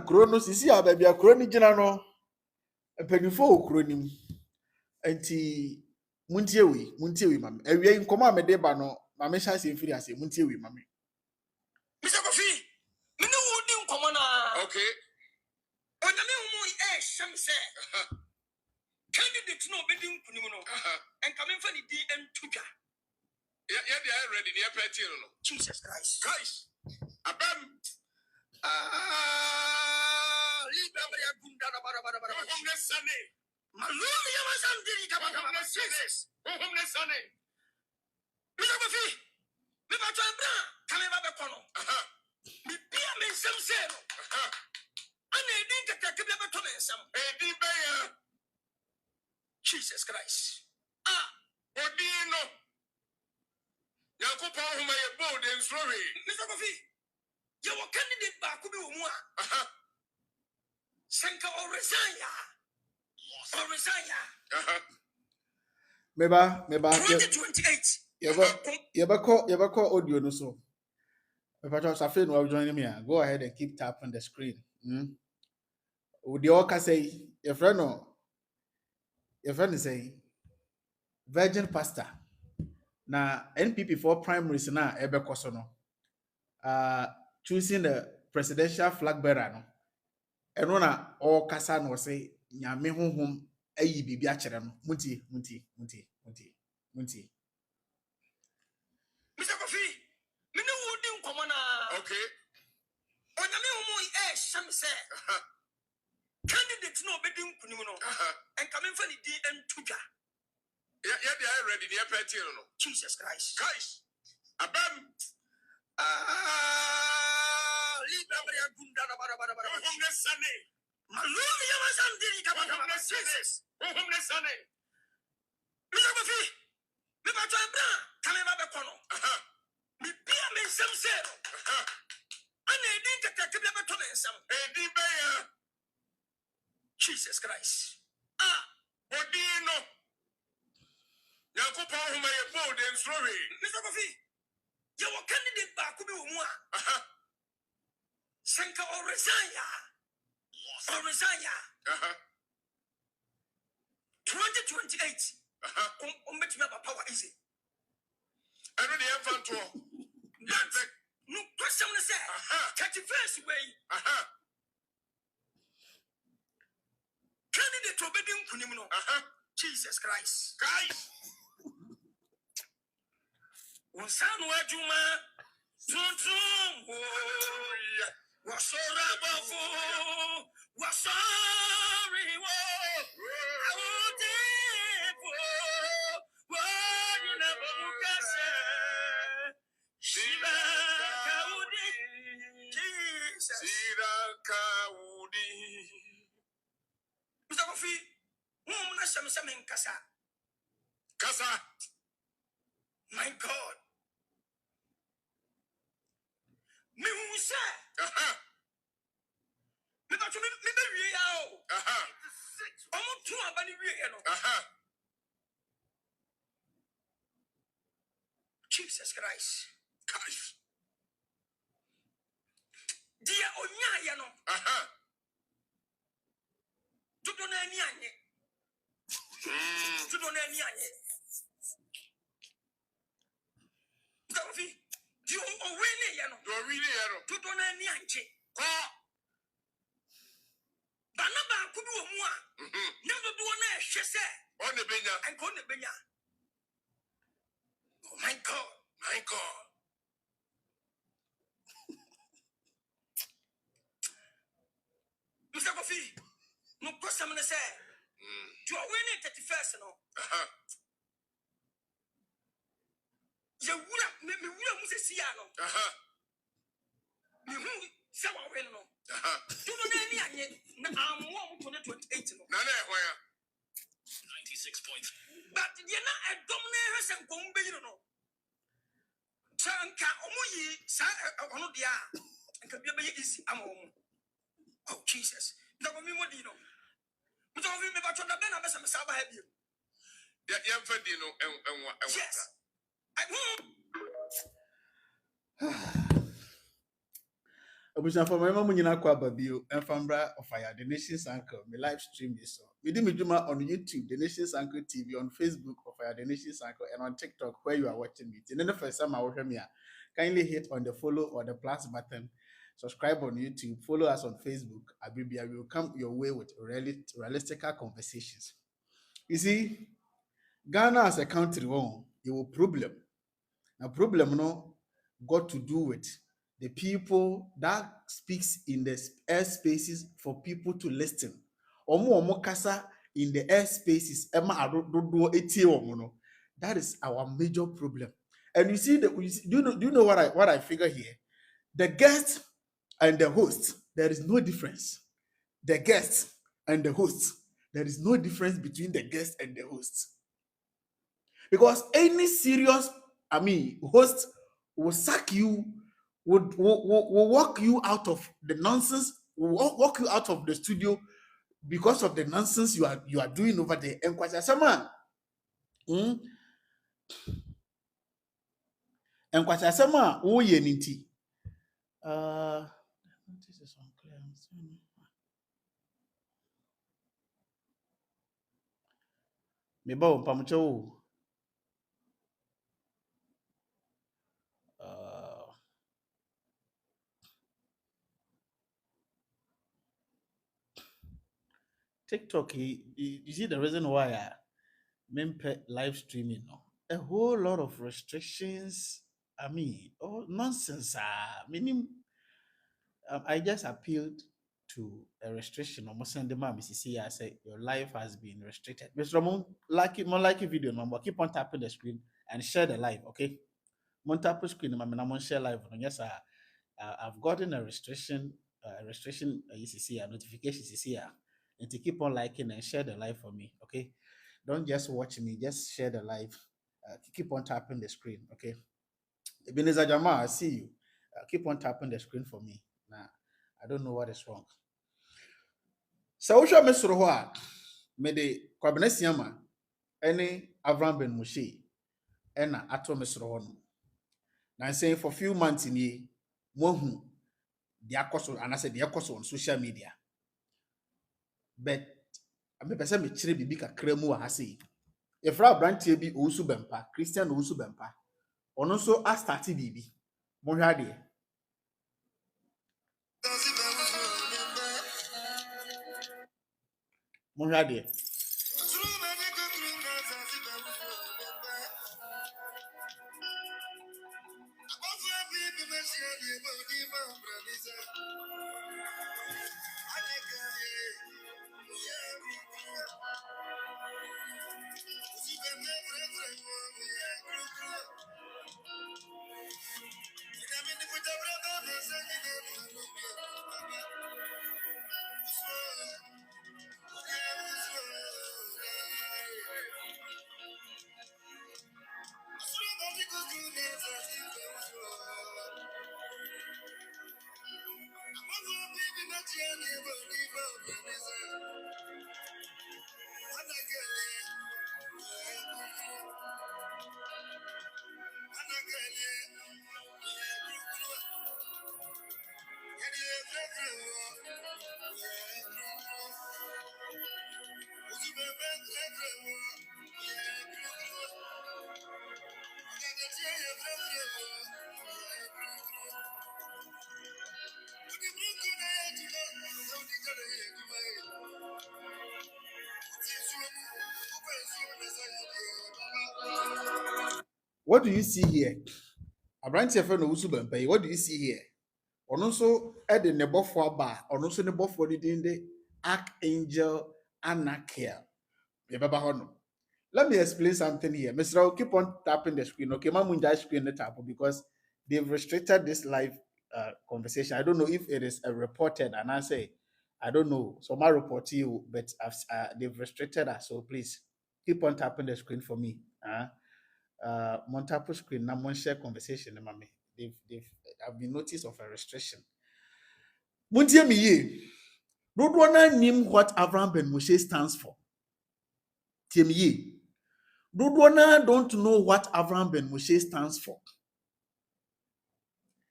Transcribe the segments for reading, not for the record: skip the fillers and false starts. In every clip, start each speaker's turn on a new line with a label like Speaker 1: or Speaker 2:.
Speaker 1: krono sisi a baby a kroni gina no penifo kronim enti muntie wi mame ewie nkomo a mede ba no mame sha se mfiri ase muntie wi mame
Speaker 2: Mr. Kofi me no wodi nkomo na okay onyame humo shem se candidate no bedi nkunim no enka me mfa ni di entudwa yeah they are ready near party no Jesus Christ abam liba ya gunda na bara homnesane malumi ya mazandiri kama Jesus homnesane Mr. Kofi me ba twabra kame ba be kono me bia me nsem se no ana edin kaka bia be to me nsem edin be ya Jesus Christ odino Yakopo homa ye bold and sorry Mr. Kofi you were candidate back to be one. Senka or resign.
Speaker 1: Meba
Speaker 2: 2028.
Speaker 1: Yabako audio no so. If I just afraid no join me, go ahead and keep tapping the screen. Would the oka say your friend say virgin pastor. Na NPP for primaries na ebe koso no. Choosing the presidential flag bearer no. Eno na all kasa no say nyame honhom ayi bibi a kire no. Munti.
Speaker 2: Mr. Kofi, me no wodi nkomo na. Okay. Onyame honhom sham se. Candidate no bedi nkunim no. Enka me mfa ni di entudwa. Yeah, they are ready. They are party no. Jesus Christ. Abam liba ya gunda na bara homnesane malumi ya mazandiri kama Jesus homnesane Mr. Kofi me ba twabra kame ba be kono me bia me nsem se ana edin kaka bia be to me nsem edin be ya Jesus Christ odino Yakopo homa ye bold and sorry Mr. Kofi you were candidate back to be one. Senka or resign. 2028. Met me about power easy. I know the infant to no question to say. Catch first way. Candidate to obedient kunimno. Jesus Christ. Unsan wajuma tuntum wasora bafo wasori wo awudepo wajuna bukase shiba kaudi Jesus shira kaudi Mr. Kofi muna shamshamen kasa my God me who say me ba to me be wie ya o omo tu abani wie no Jesus Christ dia onya ya no tudo na ni anye Davi you really ya no tudo na ni anye bana ba ku bi wo mu a na dodo na ehwe se on ne benya oh my God Mr. Kofi no question me say you are winning 31st no you wura me wura mu se sia no me hu se wa win no tudo na ni anye na amwo mu 2028 no na ehwa ya 96 points but you na edom na ehwe se nkom be yiro no chanka omuyi sa ono dia nka bia be isi amomo oh Jesus ndabo mi modi no mto vi me ba choda be na be se me saba ha bi ya mfadi no enwa yes
Speaker 1: Abuja for my mom nyina kwa babio enfambra of fire the nation's anchor me live stream this so me di me juma on YouTube the nation's anchor TV on Facebook of fire the nation's anchor and on TikTok where you are watching me. And then the first time I watch me kindly hit on the follow or the plus button, subscribe on YouTube, follow us on Facebook. Abibia will come your way with realistic conversations. You see, Ghana as a country, you will problem. Now problem no got to do with the people that speaks in the air spaces for people to listen. Omo kasa in the air spaces. That is our major problem. And you see, do you know what I figure here? The guest and the host, there is no difference. The guest and the host, there is no difference between the guest and the host. Because any serious, host will sack you, will walk you out of the nonsense, will walk you out of the studio because of the nonsense you are doing over there. And kwasa sama, and kwasa sama, oh ye ninti. This is unclear. Meba pamucho. TikTok, you see the reason why I live streaming now. A whole lot of restrictions. Nonsense. Meaning, I just appealed to a restriction. Almost send the mom. See, I say your life has been restricted. Mr. Ramon, like a video number. Keep on tapping the screen and share the live. Okay. Mon tap the screen. I'm on share live. Yes, I've gotten a restriction. You see a notification. You see and to keep on liking and share the live for me. Okay. Don't just watch me. Just share the live. Keep on tapping the screen. Okay. Ebenezer Jama, I see you. Keep on tapping the screen for me. Nah, I don't know what is wrong. So, we shall miss Roa. May the Quabenesiama, any Avraham Ben Moshe, and Ato Miss Rohon. Now, saying for a few months in ye, Mohu, the Akoso, and I said the Akoso on social media. But I'm a person with Chiri Bibika Kremu Hasi. If Ra Branty be Usu Bempa, Christian Usu Bempa, or also a starty bibi. Mohade. Mohade. What do you see here? Abranti friend of Usu Bempa. What do you see here? Also, add the nebofo bar, or also the nebofo the Archangel Anakia. Let me explain something here. Mr. I'll keep on tapping the screen. Okay, Mamunja screen the tap because they've restricted this live conversation. I don't know if it is a reported, and I say, I don't know. So my report to you, but they've restricted us. So please keep on tapping the screen for me. Montapo screen, na mon share conversation, mommy. I've been noticed of a restriction. Muntie me ye. Don't wanna name what Avraham Ben Moshe stands for. Tim ye. Don't know what Avraham Ben Moshe stands for.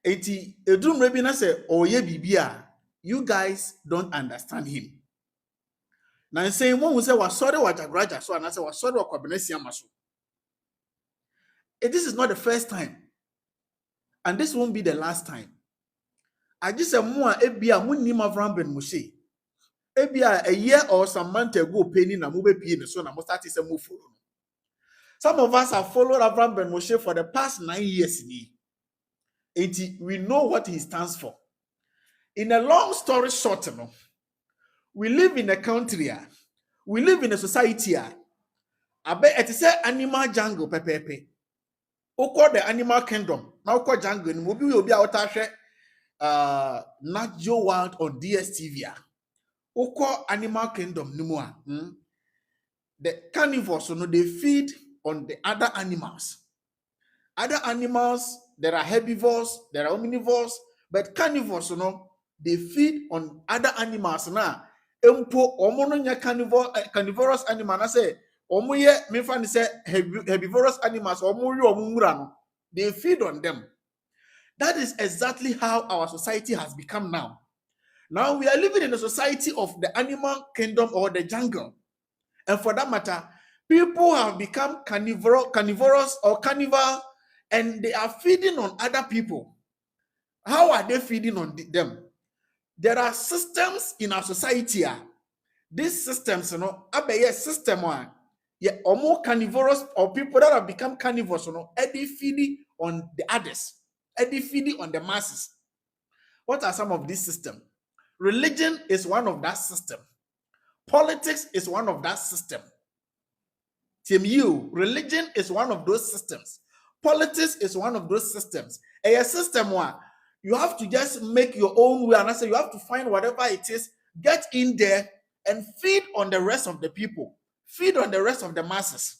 Speaker 1: Eti edum rebi na say oye bibia, you guys don't understand him. Na say won say wasori wa AJAGURAJA so and say wasori wa Kwabena Siama so. This is not the first time, and this won't be the last time. I just say mo a ebia mo nim Avraham Ben Moshe. Ebia a year or some month ago penny na mo be pie ne so na mo start say mo follow. Some of us have followed Avraham Ben Moshe for the past 9 years. We know what he stands for. In a long story short, we live in a country, we live in a society, it is an animal jungle, pepepe. Oko the animal kingdom, now call jungle, and will be out Nat Geo World on DSTV. Oko animal kingdom, the carnivores, they feed on the other animals. Other animals, there are herbivores, there are omnivores, but carnivores, they feed on other animals. Now, empo omono carnivorous animal. I say, omoye me fan say herbivorous animals. They feed on them. That is exactly how our society has become now. Now we are living in a society of the animal kingdom or the jungle, and for that matter, people have become carnivorous or carnivore, and they are feeding on other people. How are they feeding on them? There are systems in our society. These systems, a system one, or more carnivorous or people that have become carnivores, they feeding on the others, they feeding on the masses. What are some of these systems? Religion is one of that system. Politics is one of that system. Religion is one of those systems. Politics is one of those systems. A system one, you have to just make your own way, and I say you have to find whatever it is, get in there and feed on the rest of the people, feed on the rest of the masses.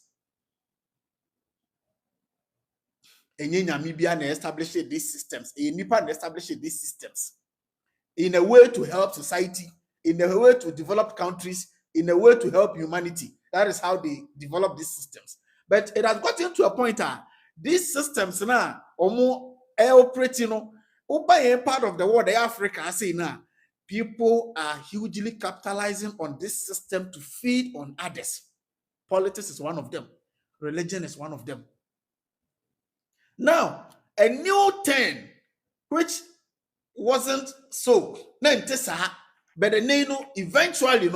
Speaker 1: And Namibia establish these systems. Nipa establish these systems in a way to help society, in a way to develop countries, in a way to help humanity. That is how they develop these systems. But it has gotten to a point these systems now, operating, part of the world, Africa, I say now, people are hugely capitalizing on this system to feed on others. Politics is one of them. Religion is one of them. Now, a new thing, which wasn't so, but the eventually,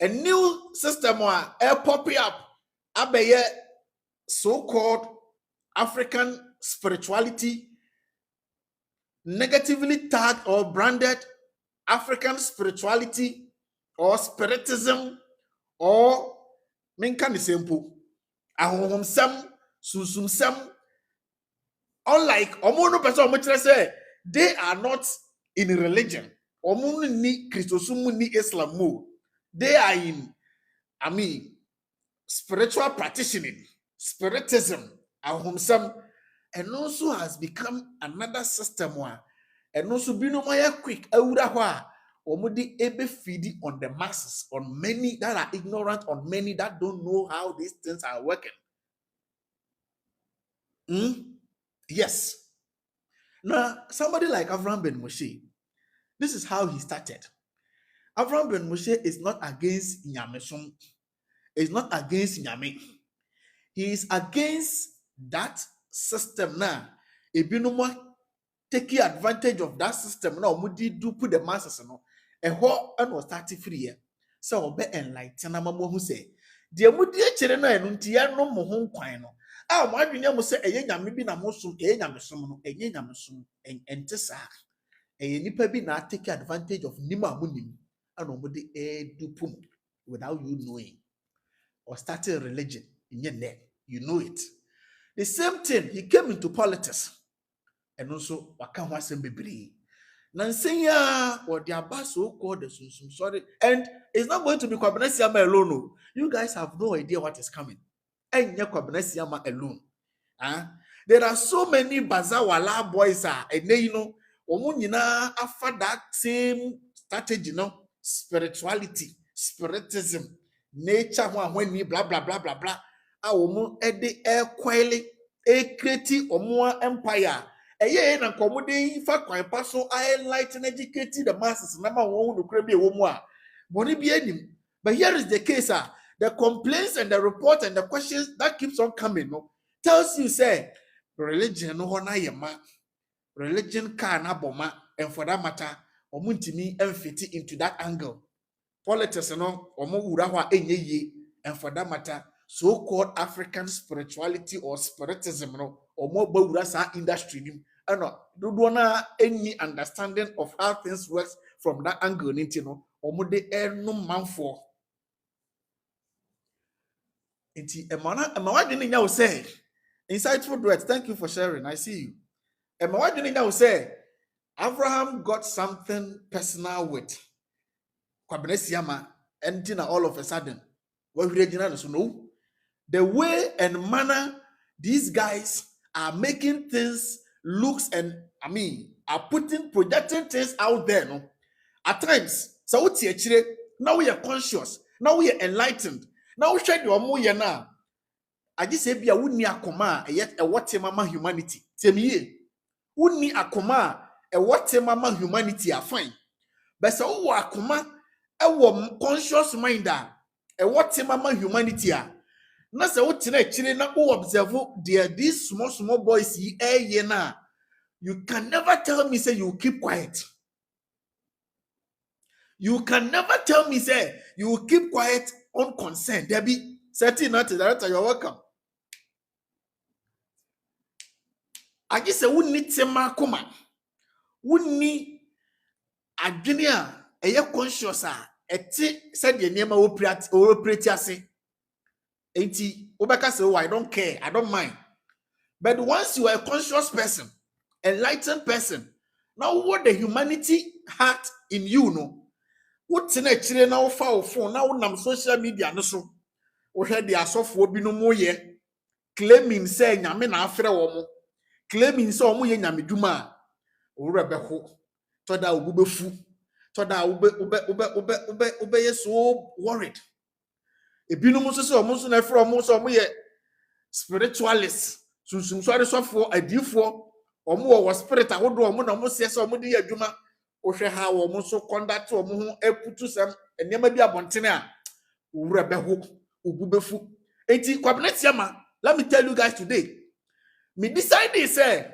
Speaker 1: a new system popping up, so-called African spirituality, negatively tagged or branded African spirituality or spiritism or minkan simple ahomsam susumsam. Unlike omono person say they are not in religion. Omono ni Christosum ni Islam mo. They are in, spiritual practicing, spiritism, ahomsam, and also has become another system one. And also be no more quick omudi ebe feeding on the masses, on many that are ignorant, on many that don't know how these things are working. Yes. Now, somebody like Avraham Ben Moshe, this is how he started. Avraham Ben Moshe is not against Nyamesum. He's not against Nyame. He is against that system now. Ebinuma taking advantage of that system now. Mudi do put the masses no. A whole and was 33 years. So obe enlighten amamu who say, "Dear Mudi chere no enuntia no mo ho kwan no." Ah, my adwene mo say eye nyame bi na mo so, eye nyame som no, eye nyame som ente sa. Eye nipa bi na take advantage of nima amunim and omudi do pum without you knowing. Or starting a religion in your neck, you know it. The same thing, he came into politics, and also waka wasn't be. Nansenya or the abbas so called the sunsum sorry, and it's not going to be Kwabena Siama alone. You guys have no idea what is coming. And Kwabena Siama alone. There are so many Bazawala boys and they omunina after that same strategy, spirituality, spiritism. Nature when we blah blah blah blah blah. Omu ede kwele create omu empire na komode fa kwan pa so enlighten educate the masses na ma won no kra bi e wo mu a boni bi anim. But here is the case, the complaints and the report and the questions that keeps on coming, no, tells you say religion no hona yema, religion can aboma, and for that matter, omuntimi emfiti into that angle. Politics no omo urawa enye, and for that matter, so-called African spirituality or spiritism no omo bawura sa industry nim. No, do na any understanding of how things works from that angle, no, omo de no manfo. Inti wadwene nya wo say insightful duet. Thank you for sharing. I see you. Wadwene nya wo say Avraham got something personal with Kwabena Siama and all of a sudden what we so no, the way and manner these guys are making things looks and are projecting things out there, no, at times so now we are conscious, now we are enlightened. Now we share the omo na. I just say bia wunni akoma yet a what mama humanity. Tell me ye. Wunni akoma a what mama humanity are fine. But so akoma a conscious mind a what mama humanity are. Na se wo tena chire na wo observe these small boys ye na. You can never tell me say you keep quiet. You can never tell me say you keep quiet unconcerned. Debbie, certain not director, you're welcome. I just say we need tema kuma. We need adwene a ye conscious said the name o operate ase. Enti obeka say, oh, I don't care, I don't mind. But once you are a conscious person, enlightened person, now what the humanity had in you, no. What's in a chile now for phone now on social media no so we had the asofo bi no moye claiming say nyame na afre wo mo claiming say omo ye nyame duma o rebeho to da obubefu to da ube ye so worried ebinom so say omo so na afre omo so omo ye spiritualist sunsum so adesofo adifo omo wo spirit ahodo omo na omo se omo de ye aduma ohwe ha wo mo so conduct wo mo ho eputu sam enema bi abontene a owura beho obubefu enti Kwabena Siama. Let me tell you guys today, me decide say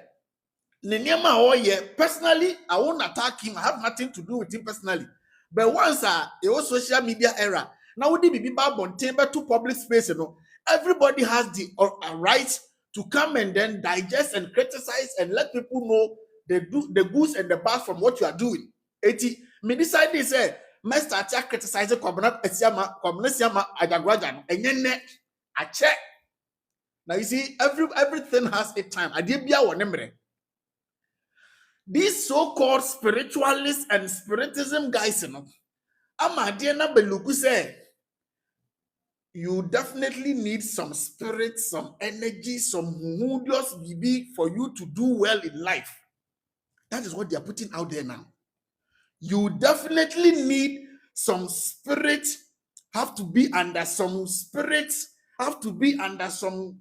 Speaker 1: ne nema o ye personally I won't attack him, I have nothing to do with him personally, but once it was social media era now we be abontene to public space, you know, everybody has the right to come and then digest and criticize and let people know the goods and the bad from what you are doing. Eti me decide this say me start criticizing Kwabena Siama AJAGURAJA enye ne a check. Now you see everything has a time. Adebia wonemre. These so-called spiritualists and spiritism guys, you know, amade na beluku say you definitely need some spirit, some energy, some humdious bibi for you to do well in life. That is what they are putting out there now. You definitely need some spirit, have to be under some spirit, have to be under some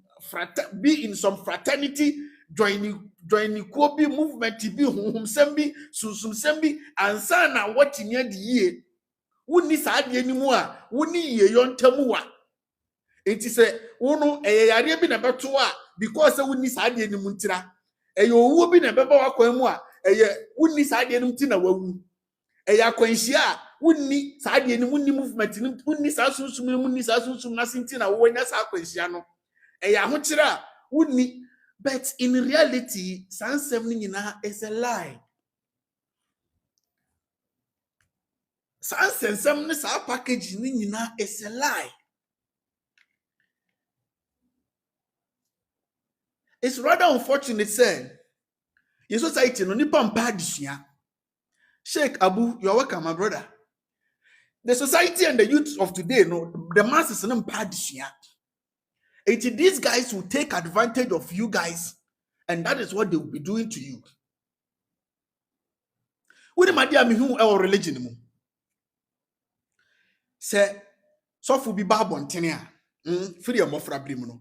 Speaker 1: be in some fraternity, joining Kobi movement, be sembi, susum sembi, and sana what in the year. Wouldn't say anymore, wouldn't ye yon temua. It is a uno a yarebi na betua because I wouldn't say any muntira. A you will be a beba quemua, a wouldn't say any mutina wu. Eya kwanhia wunni saade ni wunni movement ni wunni sasunsun wunni sasunsun na sinti na wo nya sa kwanhia no eya ho kira wunni, but in reality sansem ni nyina is a lie. Sansem ni sa package ni nyina is a lie. It's rather unfortunate say your society no nipa mpa adisua. Sheikh Abu, you're welcome, my brother. The society and the youth of today, no, the masses are not bad. These guys will take advantage of you guys, and that is what they will be doing to you. What am I doing? Who our religion? Say, so for be babon tenia. Free of mofra blimuno.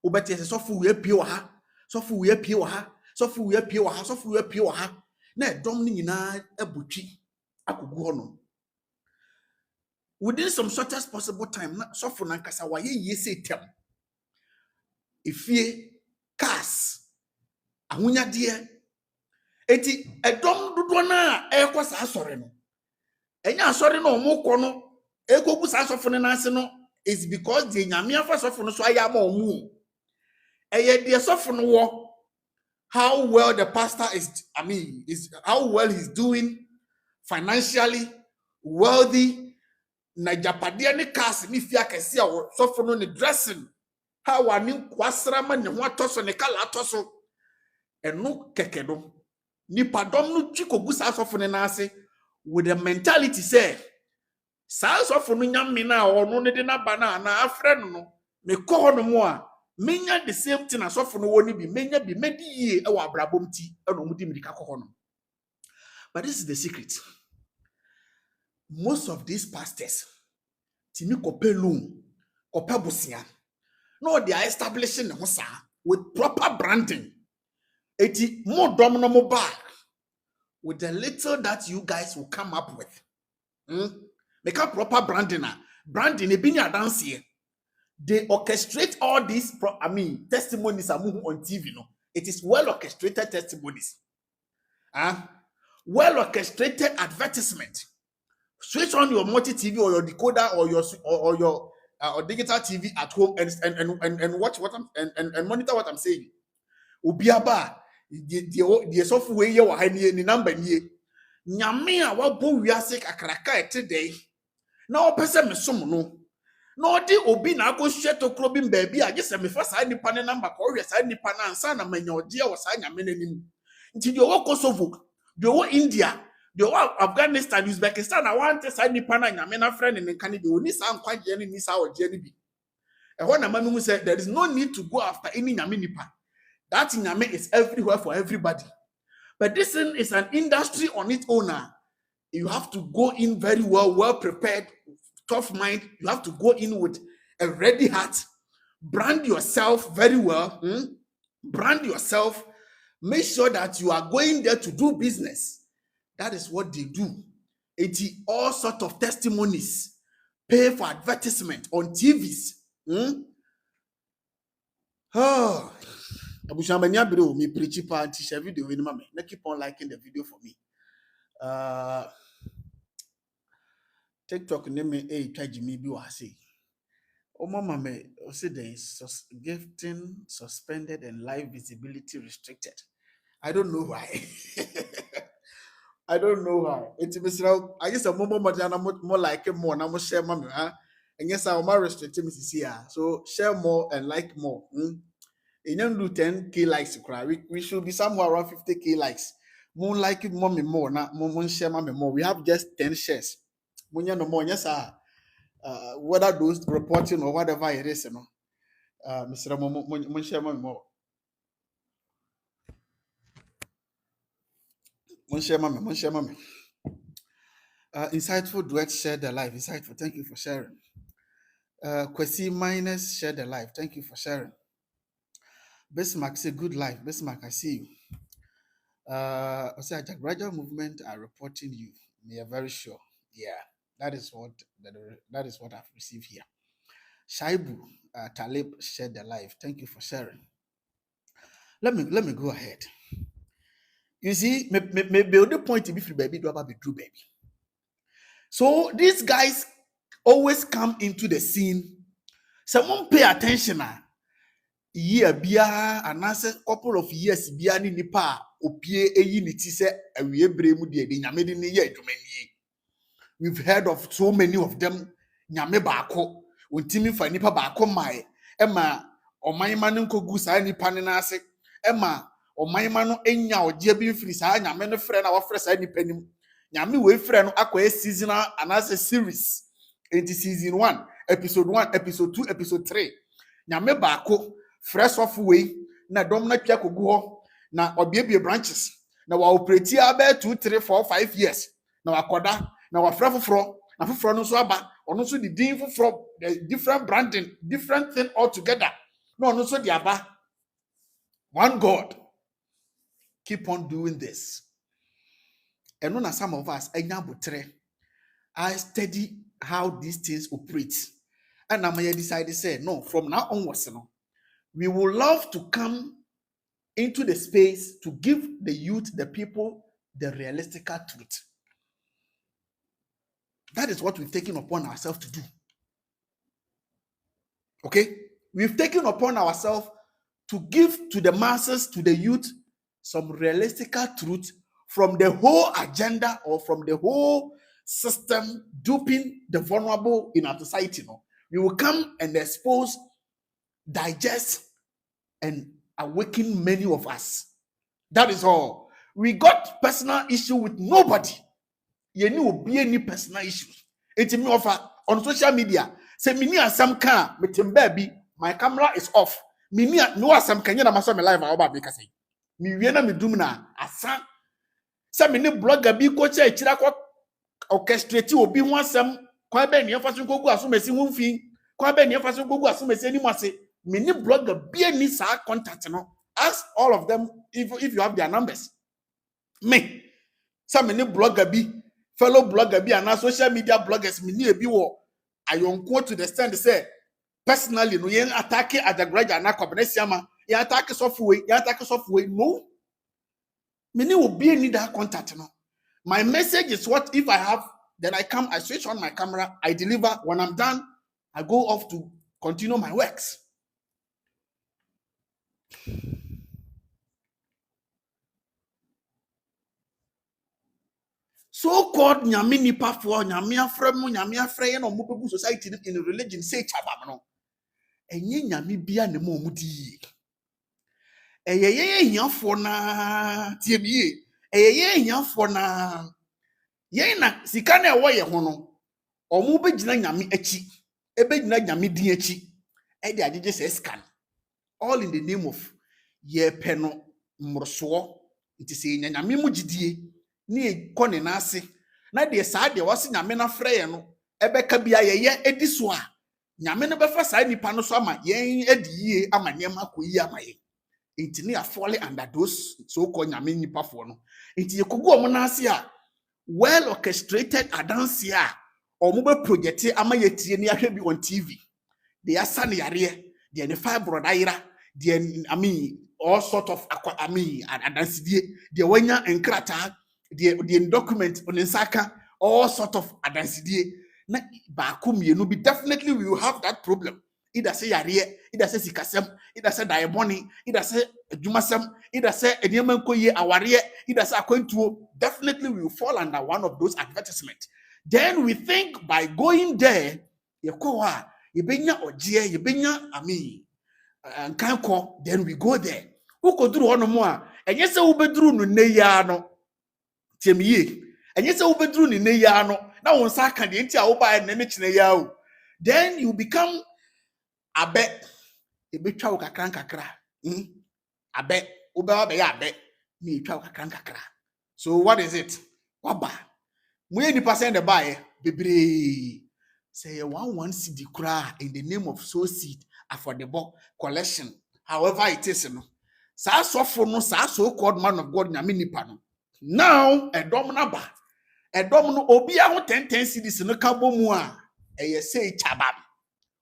Speaker 1: Ubeti so for we pure ha. So for we pure ha. So for we appear ha, so for we appear ha. Na dom ni nyina ebutwi akogu hono. Within some shortest possible time, na so for nankasa wa ye say tem. Ifie cars ahunyade eti edom dodo na ekwa sa asore no. Enya asore no omukọ no ekogu sa asofo ne nanse no is because the nyame afa asofo no so ayama omu. Eye de asofo no wo how well the pastor is, is how well he's doing financially, wealthy, na japade ne cars ni fia kese a asofo no ne dressing, how ani kwasra ma ne ho atoso ne kala atoso eno kekedo nipa dom no twikogu sa asofo ne nanse with the mentality say sa asofo no nyame na ono ne de na ba na afre no me ko no mo a menya the same thing asofo no woni bi menya bi medi yie e wa abrabom ti e no mudi midika ko no. But this is the secret. Most of these pastors timi kope loan kope bosia no they are establishing the hosa with proper branding. Eti mo dom no mo ba with the little that you guys will come up with. Make a proper branding. Branding e bini dance here. They orchestrate all these testimonies are moving on TV. No, it is well orchestrated testimonies. Well orchestrated advertisement. Switch on your multi TV or your decoder or your digital TV at home and watch what I'm and monitor what I'm saying. Ubiaba the software ye wa hani ni number nie. Nyame a wabo wiase kakraka today. Na opese mesom no. No di obi na go sheto klobin baby a gese me fa sa nipa ne number ko hwe sa nipa na ansa na manya odi e wo sa nyame nanim. Nti de wo Kosovo, de wo India, de wo Afghanistan, Uzbekistan na want sa nipa na nyame na friend ne nka ne de oni sa nkwaje ne ni sa oje ne bi. E ho na manu say there is no need to go after any nyame nipa. That nyame is everywhere for everybody. But this is an industry on its own. You have to go in very well prepared, tough mind. You have to go in with a ready heart. Brand yourself very well. Brand yourself. Make sure that you are going there to do business. That is what they do. It's all sorts of testimonies. Pay for advertisement on TVs. Oh. Me preach and teach a video in mama. Keep on liking the video for me. TikTok name charge me be what I say. Oh mama me say there is gifting suspended and live visibility restricted. I don't know why. I don't know why. It's I guess a more like it more. Now share mama. And yes, I'm more restricted. So share more and like more. You don't do 10k likes. We should be somewhere around 50k likes. More like it more. Not more share more. We have just 10 shares. No more. Yes, whether those reporting or whatever it is, Mr. Mon share more. Mon share mommy. Insightful duet share the life. Insightful. Thank you for sharing. Kwesi Minus share the life. Thank you for sharing. Bismarck say good life. Bismarck, I see you. AJAGURAJA movement are reporting you. We are very sure. Yeah, that is what I've received here. Shaibu Talib shared the life. Thank you for sharing. Let me go ahead. You see, me build the point to be free baby, do about be true baby. So these guys always come into the scene. Someone pay attention. Year bia anase couple of years bia ni nipa opie eyi ni ti se awie bremu de nyame de ne ye adwumani. We've heard of so many of them. Nyame baako ontimi fa nipa baako mai ema omanma no nkogu saa nipa ne na ase ema omanma no enya oje bi mfiri saa nyame no frɛ na wafrɛ saa nipa nim nyame we frɛ no akɔ seasonal anase series into season 1 episode 1 episode 2 episode 3 nyame baako fresh off way na dom na twa kogu ho na obiebie branches na wa operate about 2 3 4 5 years na wakoda na wa frɛ foforo na foforo no so aba ono so di din foforo different branding different thing altogether na ono so di aba one god keep on doing this. And when some of us, I study how these things operate. And I decided to say, no, from now onwards, we would love to come into the space to give the youth, the people, the realistic truth. That is what we've taken upon ourselves to do. Okay? We've taken upon ourselves to give to the masses, to the youth, some realistic truth from the whole agenda or from the whole system duping the vulnerable in our society. We will come and expose, digest, and awaken many of us. That is all. We got personal issue with nobody. You know, be any personal issues. It's me offer on social media. Say me near some car, baby, my camera is off. Me near no some can you na my live about because me wiena me dumna asa. Say me ne blogger bi ko che chira ko orchestrate obi ho asem kwa be ne fa so gogu aso mesi ho mfi kwa be ne fa so gogu aso mesi ani mase me ne blogger bi ani sa contact no. Ask all of them if you have their numbers. Me say me ne blogger bi fellow blogger bi and social media bloggers me ni ebi wo ayonko to the stand say personally no yen attack AJAGURAJA na kwabnesiama yen attack software no me ni obi need that contact no. My message is what if I have, then I come, I switch on my camera, I deliver. When I'm done, I go off to continue my works. So-called nyame nipa for nyame afre no mo society in religion say chabam no. Enye nyame bia ne mo mudi. Eyeye hiafo na tie biye. Eyeye hiafo na yen na sika na ewo ye ho no. Omo begina nyame achi. Ebegina nyame din achi. E de agege se scan. All in the name of ye peno mroso. Nti se nyame mugidie. Ni kone na ase na de saa de wose nyame na frɛ ye no ebeka bia ye edi so a nyame no befa saa nipa no so ama yen edi yie ama niam akoyi ama ye enti ne fall under those so called nyame nipa fo no enti ye kogu omo na ase a well orchestrated adanse a omo be project ama ye tie ne ahwe bi on TV de asa ne yare de ne fibroid ayira de all sort of adanse de wanya enkrata the document on Insaka, all sort of adansidie. Na bakum mienu be definitely we will have that problem. Either say yare, either say sikasem, either say diaboni, either say jumasem, either say enyemankoye awarie, either say akwentuo. Definitely we will fall under one of those advertisements. Then we think by going there, yekowa, yebenya ojie, yebenya nkanko, then we go there. Uko duru ono moa, enye se ubeduru no neya no. Tiemiye enye se ubedru ni ne ya no na won sa ka de nti a wo ba ne ne kine ya o then you become abe ebetwa wo kakra abe wo ba ba ya abe ni etwa wo kakra. So what is it waba mo ye nipa send the buy bebre say 11 cedi kura in the name of so seed affordable collection however it is no sa sofo no sa so called man of God nyame nipa no. Now, a domino obi a 10 cedis no kabo mu a say chabam.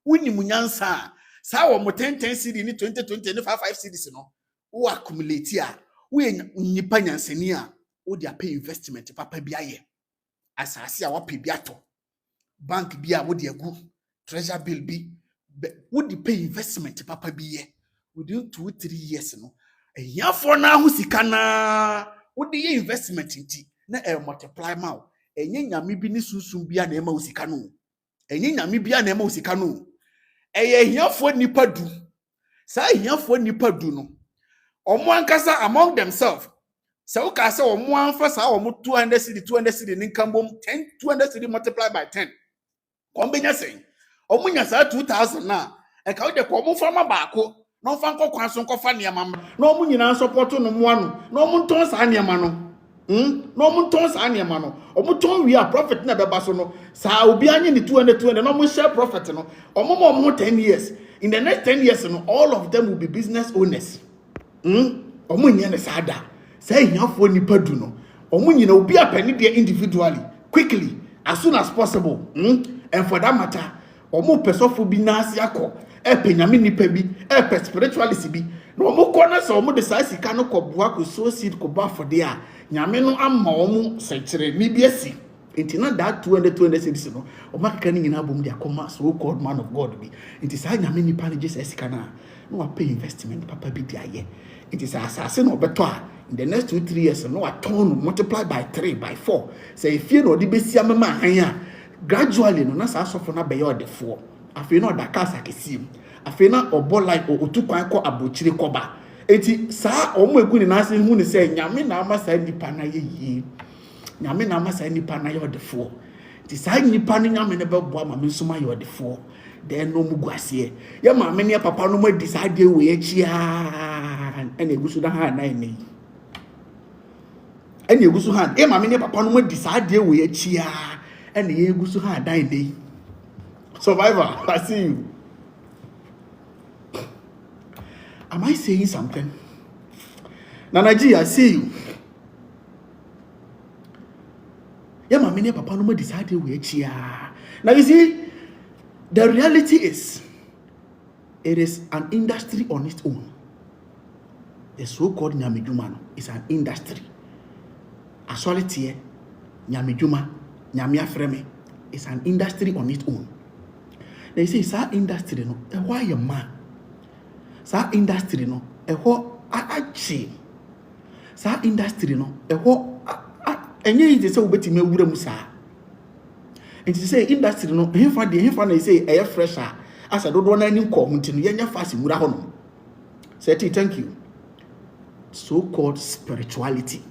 Speaker 1: Wini munyansa sa wo mo 10 cedi ni 2020 ni 5 cedis no. Wo accumulate a wo nipa nyansani a wo dia pay investment papa bi aye. Asase a wo pay bi ato. Bank bi a wo dia gu. Treasure bill bi wo di pay investment papa bi ye. Within 2-3 years no. Eyafo na ho sika na what the investment inti na multiply ma enye nyame bi ni sunsun bia na ema osika no enye nyame bia na ema osika no eye hiafo nipa du sa hiafo nipa du no omo ankasa among themselves sa wo ka sa omo anfa sa omo 200 cedi ni nkambom 200 cedi multiply by 10 kombenya sen omo nya sa 2000 na e ka wo de ko omo fama baako no fan ko kwanso ko fa niam no mu nyina support no mo ano no mu nton sa niam no no mu nton sa niam no o mu ton wi a profit na beba so no sa obi anye ni 200 no mu share profit no o mo 10 years in the next 10 years no all of them will be business owners o mu nye ne sa da
Speaker 2: say hiafo nipa du no omo nyina obi apani de individually quickly as soon as possible and for that matter omo pesofo bi na ase akọ penyame nipa bi spiritualist bi no omo kọ na so omo de sa sika no kọ boa ko so seed ko ba for de a nyame no amma omo sekere ni bi asi enti na that 200 cities no omo aka ni nyina bom de akoma so called man of God bi enti sa nyame nipa ne je sika na no wa pay investment papa bi de aye enti sa asase no obeto a in the next 2-3 years no wa turn multiply by 3 by 4 say if you no de besi amama han a gradually no na sa sofo na be ye odefo afi na odaka sakesim afi na obo like otu kwan ko abochire koba enti sa omo egu ni na ase hu ni say nyame na amasa nipa na ye yi nyame na amasa nipa na ye odefo enti sa nipa no nyame ne be boa ma me nsoma ye odefo then no mugu ase ye ma me ne papa no ma di sa de we achi a ene egusu da ha na ene ene egusu ha e ma me ne papa no ma di sa de we achi a ene egusu ha da ene survivor. I see you. Am I saying something? Nanaji, I see you. Yeah, my many papa no more decided we chia. Now you see, the reality is, it is an industry on its own. The so-called Nyamijuma is an industry. Asolity, Nyamijuma, Nyamia Freme is an industry on its own. They say, "Sa industry no, why your man? Sa industry no, achi. Sa industry no, enye is say ubeti me wura musa." And to say industry no, himfa na say air fresher. As I don't want any call until yenya fast wura hono. Say thank you. So-called spirituality.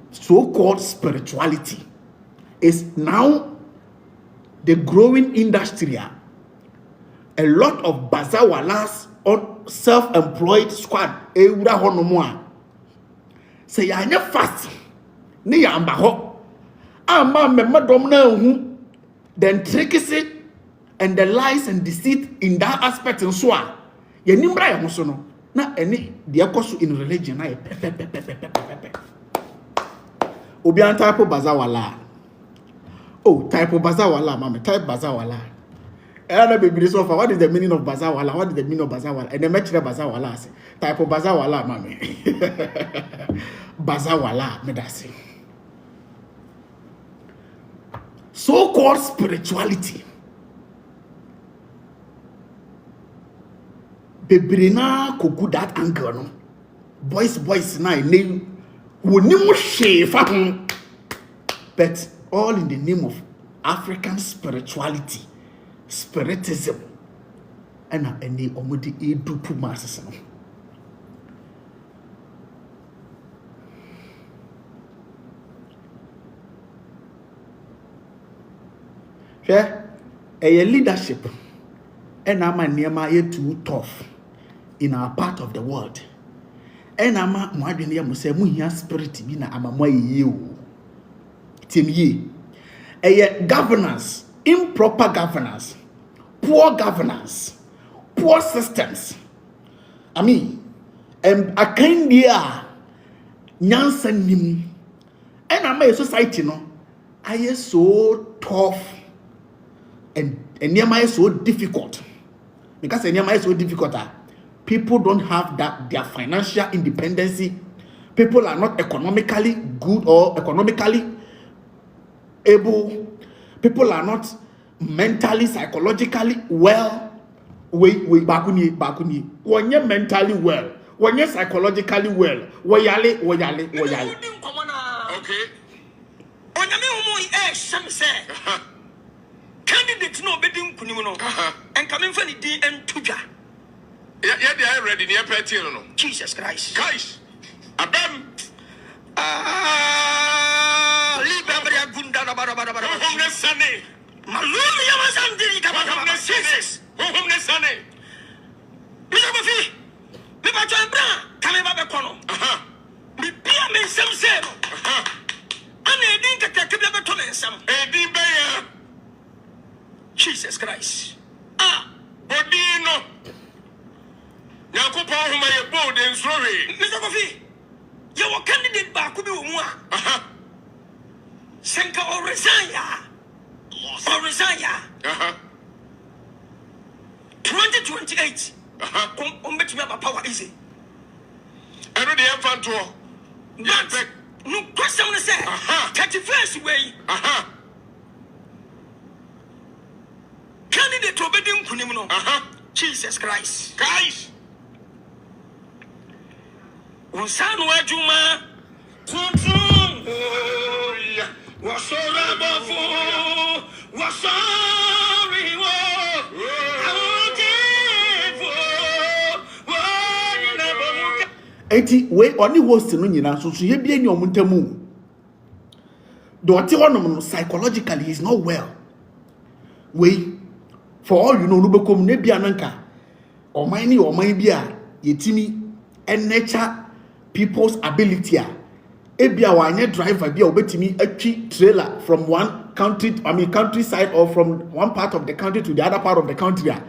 Speaker 2: So-called spirituality is now the growing industry. A lot of bazawalas or self-employed squad ewura hono mo a say ya nya fast ne ya amba ho ama memedom na hu then tricks it and the lies and deceit in that aspect nso a ya nimra ya ho so no na ene de ekoso in religion na ye pepe obi an type bazawala. Oh, type of bazawala, mama. Type bazawala. And baby, so far, what is the meaning of bazawala? What is the meaning of bazawala? And the match bazawala. Type of bazawala, mama. Bazawala, medasi. So-called spirituality. Baby, na kuku that angle, no. Boys, na name. Wonimu shefa. But all in the name of African spirituality, spiritism, and any omudi edupu masses. A leadership, and I'm too tough in our part of the world. And I'm a spirit bina ama you. A governance, improper governance, poor governance, poor systems. I mean, a kind year, Nyansan nim, and I'm a society no. I is so tough and Nyama is so difficult because Nyama is so difficult. People don't have their financial independence. People are not economically good or economically able. People are not mentally, psychologically well. Bakuni. When you're mentally well, when you're psychologically well, woyale.
Speaker 3: Okay. Candidate no bedin kunimuno. And coming for the DN tuja.
Speaker 4: Yeah, they are ready. Near petty, no.
Speaker 3: Jesus Christ.
Speaker 4: Guys, Abam.
Speaker 3: Libra gunda bara.
Speaker 4: Homeless Sunday.
Speaker 3: Malumi yamasandiri kabaka.
Speaker 4: Jesus. Homeless Sunday.
Speaker 3: Mr. Buffy. Me ba twa bra. Kame ba be kono. Me bia me nsem se no. Ana edin kakake bia be to me nsem.
Speaker 4: Edin be ya.
Speaker 3: Jesus Christ.
Speaker 4: Odino. Yakupa huma ye bold and sorry.
Speaker 3: Mr. Buffy. your candidate back could be one. Senka or resign ya. Or resign ya. 2028. Come back to me about power easy.
Speaker 4: I know the infant war.
Speaker 3: But no question to say. 31st way. Candidate obedient kunimno. Jesus Christ.
Speaker 4: Guys.
Speaker 3: Unsan wajuma. Tuntun. Wasorabafu. Wasori wo.
Speaker 1: Eti we oni host no nyina so ye bia ni omuntamu do oti honom psychologically he is not well. We for all you know no bekom na bia nanka oman ni oman bia yetimi nature people's ability a ebia wanye driver bia obetimi atwi trailer from one country countryside or from one part of the country to the other part of the country a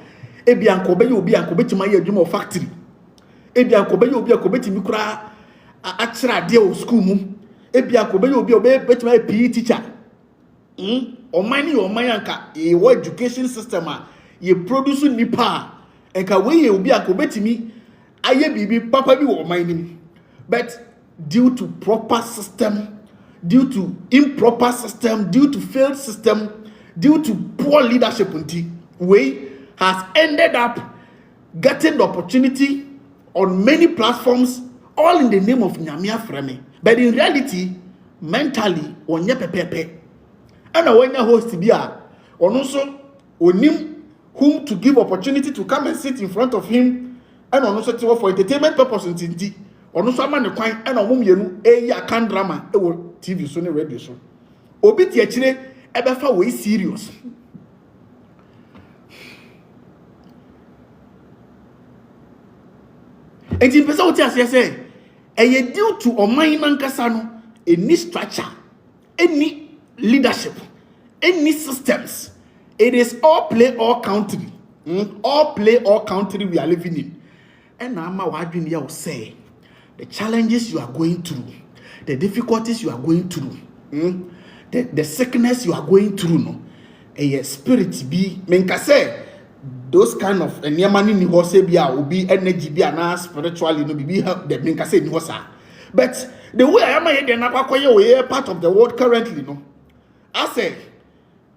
Speaker 1: ebia nko be ye obi anko betima ye adwuma factory ebia nko be ye obi anko betimi kura akira de o school mu ebia nko be ye obi betima PE teacher oman ni oman anka e wo education system a ye produce nipa enka we ye obi anko betimi aye bibi papa bi wo oman ni but due to proper system, due to improper system, due to failed system, due to poor leadership, we has ended up getting the opportunity on many platforms, all in the name of Nyamia Frame. But in reality, mentally, onye pepepe. And when you host Tibia, on also onim whom to give opportunity to come and sit in front of him, and on also for entertainment purposes in ono so ama ne kwan e na omum yenu eya kan drama e wo TV so ne radio so obi ti akire e be fa we serious enti pesa wo ti ase say e due to oman nankasa no any structure, any leadership, any systems, it is all play all country, all play all country we are living in. And now what you say the challenges you are going through, the difficulties you are going through, the sickness you are going through, no, a spirit be menka say those kind of nyamani ni ho se bia obi energy bia na spiritually no be help the menka say ni ho sa. But the way I am here na kwakoye we part of the world currently, no, I say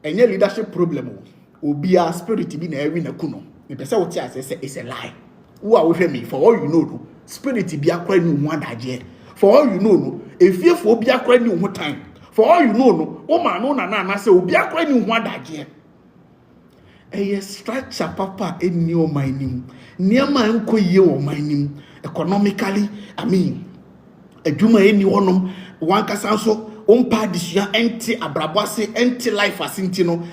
Speaker 1: any leadership problem obi a spirit be na ewi na kuno me pese wo ti ase say it's a lie. Who are with me? For all you know, no, spirit be akwa ni one daje. For all you know, no, if you for be akwa ni one time. For all you know, no, o ma no na say obi akwa ni one daje. Structure papa eni o mining. Niama enko ye o mining economically. I mean, adwuma eni wonom wan kasa so ompa disua enti abrabose enti life asinti no.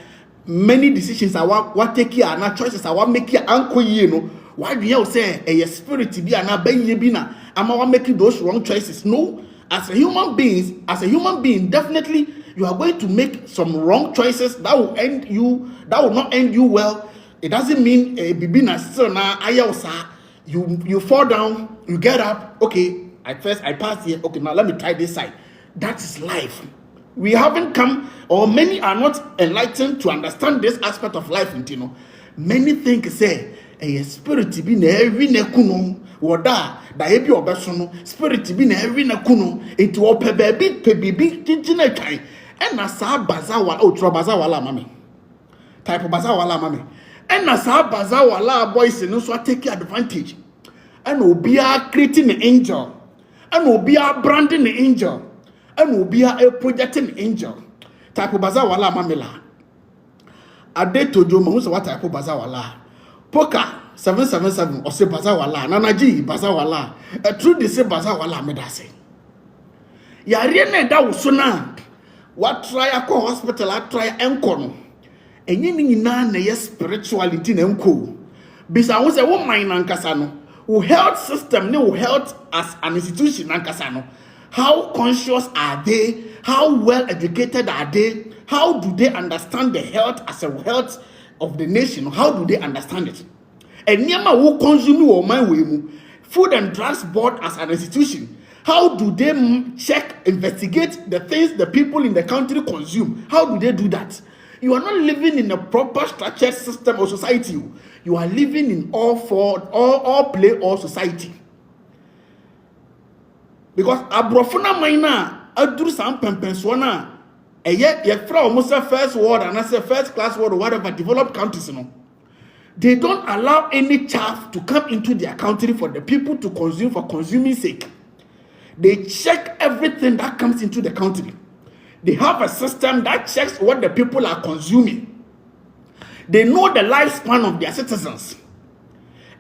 Speaker 1: Many decisions are what take here na choices are what make here anko ye no. Why do you say a spirit be an abayebina? Am I making those wrong choices? No. As a human being, definitely you are going to make some wrong choices that will end you, that will not end you well. It doesn't mean a bibina still na you fall down, you get up. Okay, at first I passed here. Okay, now let me try this side. That is life. We haven't come, or many are not enlightened to understand this aspect of life. You know, many think say. A spirit be na every nekuno woda da ebi obeso no spirit be na every nekuno enti wo pe bibi gigina kan e na sa baza wala o tro baza wala mame type baza wala mame e na sa baza wala boys no so take advantage and obi a creating an angel and obi a branding an angel and obi a projecting angel type baza wala mame la ade tojo mo so what type baza wala Poka 777 or say bazawala nanaji bazawala true they say bazawala medase ya riene da wosona what try akọ hospital a try enko no enye ni nyina na ye spirituality na enko bisa wo say wo mind nankasa no wo health system ne wo health as an institution nankasa no how conscious are they, how well educated are they, how do they understand the health as a health of the nation? How do they understand it? And Niama who consume your mind with food and drugs board as an institution.
Speaker 2: How do they check, investigate the things the people in the country consume? How do they do that? You are not living in a proper structured system or society. You are living in all play or society. Because abrofuna maina aduru sam pempensona ye fra almost first world and as a first class world or whatever developed countries, they don't allow any chaff to come into their country for the people to consume for consuming sake. They check everything that comes into the country. They have a system that checks what the people are consuming. They know the lifespan of their citizens.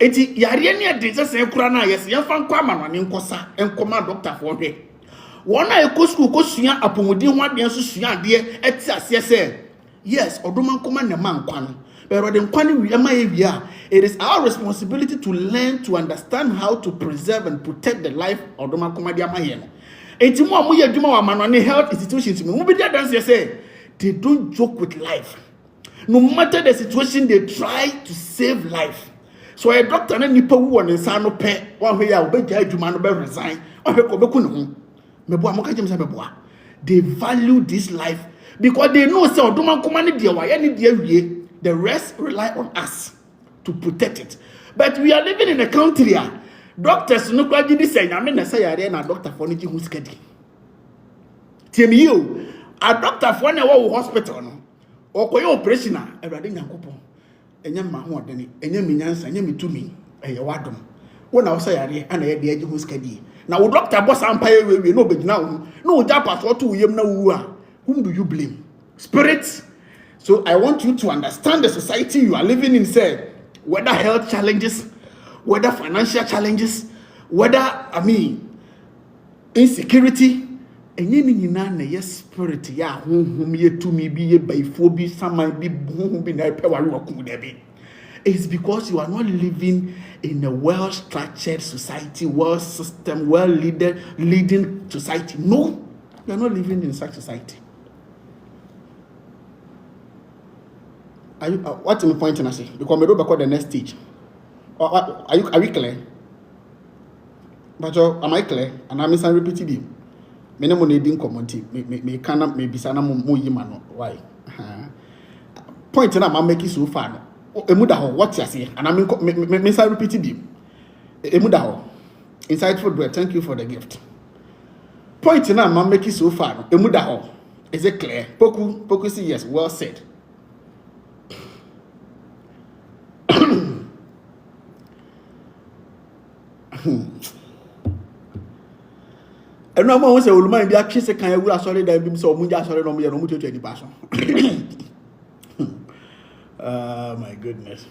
Speaker 2: Eti yariania de se kura na yes yemfa nkwa manwane nkosa enkoma doctor for hwe wona e ko school ko sua apomodi ho ade so sua ade eti ase se yes odoma nkoma na ma nkwa no but the nkwa ni wi ama ye a it is our responsibility to learn to understand how to preserve and protect the life odoma nkoma de ama ye no eti mo ye adwuma wa manwane health institutions mo bi dey dance say they don't joke with life. No matter the situation, they try to save life. So a doctor na nipa wu on nsa no pe one way ya obeja adwuma no be resign o be ko be ku no ho mebo amoka jem say mebo they value this life because they know say odoma nkoma ne de wa ye ne de awie the rest rely on us to protect it. But we are living in a country doctors no kwaji di say nyame na say yare na doctor for no ji hu skadi tiemi yo a doctor for na wo hospital no okoye operation a Awurade Nyankopon enya ma ho odene enya minyansa enya mitumi eye wadom wona wo say yare ana ye de agi hu skadi na wo doctor boss ampa we no begina wo no ja passport wo yem na wu a whom do you blame? Spirit. So I want you to understand the society you are living in, say whether health challenges, whether financial challenges, whether insecurity. Enye ni nyina na ye spirit ya honhom ye tumi bi ye baifo bi saman bi honhom bi na epe ware wakum da bi. It's because you are not living in a well structured society, well system, well leading society. No, you are not living in such society. Are you what's my point in I say? Because we don't back the next stage. Are we clear? But am I clear? And I'm saying repeat it. Me no need in community me kana me bisana mo yima no why point na ma make so far no emuda ho what you say and I me say repeat it emuda ho insightful bro, thank you for the gift. Point na ma make so far no emuda ho is it clear? Poku say yes, well said. And no one say will mind be a kiss a kind of will sorry that been so much sorry no me no much to any person. My goodness.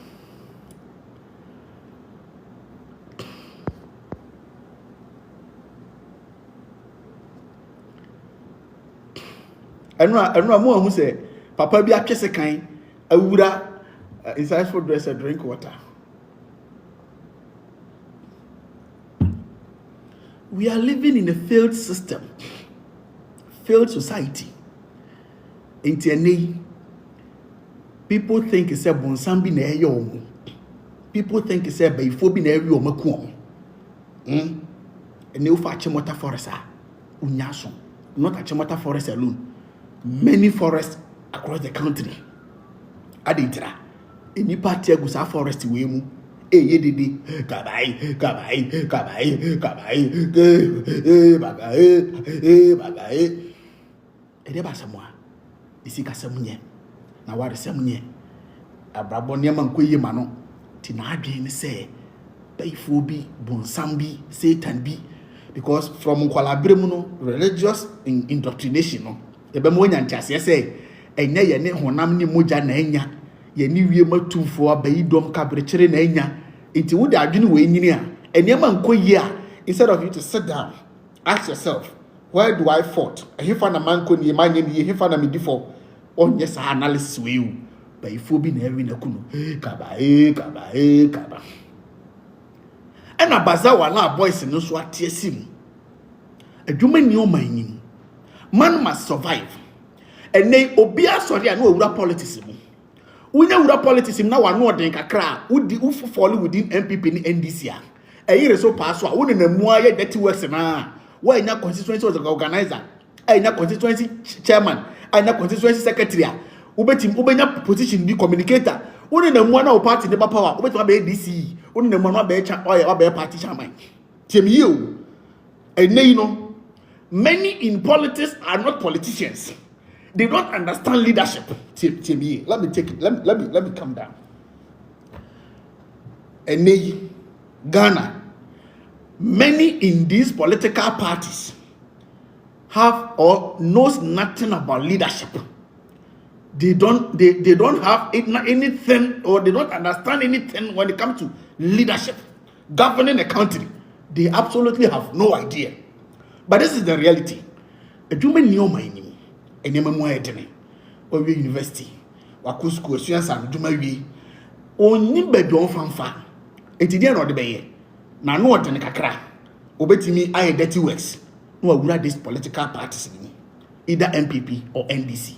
Speaker 2: And no more who say papa be a kiss a kind a wura inside for dress and drink water. We are living in a failed system, failed society. People think it's a bonsambi na eyo. People think it's a baifobi na eyo makuo. And you for Achimota forest unyaso. Not Achimota forest alone. Many forests across the country. Adintra. Any party gusa forest wemu. Ye didi kabai bagai ede ba samwa isi kasamunye na ware samunye abrabo niam nkoye ma no ti na adwen ne se baifo bi bonsam bi satan bi because from kwalabrem no religious indoctrination no ebe mo nya ntiase se enya ye ne honam ni moja na enya ye ni wie matufo abayi dom kabrekere na enya enti wo da adwene we nyini a eniema nkoyi a instead of you to sit down ask yourself where do I fault ehefa na manko ni manye ni ehefa na medifo onye sa analysis we you bayifo bi na ewi na kunu kaba ena baza wala boys no so atiesim adwuma ni o manyim man must survive ene obi asori a na owura politics mu unya wura politics na wa no den kakra udi ufu fall within MPP ni NDC a eyire so pass a woni na mu aye dirty works na why na constituency was organizer, I na constituency chairman, I na constituency secretary, ubenya position be communicator. Only the one of party never power, ubet be DC, only the one be party chairman. Tim you, and you know, many in politics are not politicians. They don't understand leadership. Tim you, let me take it. Let me calm down. And Ghana, many in these political parties have or knows nothing about leadership. They don't have anything, or they don't understand anything when it comes to leadership, governing a country. They absolutely have no idea. But this is the reality. A human new mining, a name or university, waku school, science and Jumawi, only bedroom fanfa. It is not the bay. Now, no one kakra. Obeti me, I dirty works. No, we are these political parties, either MPP or NDC.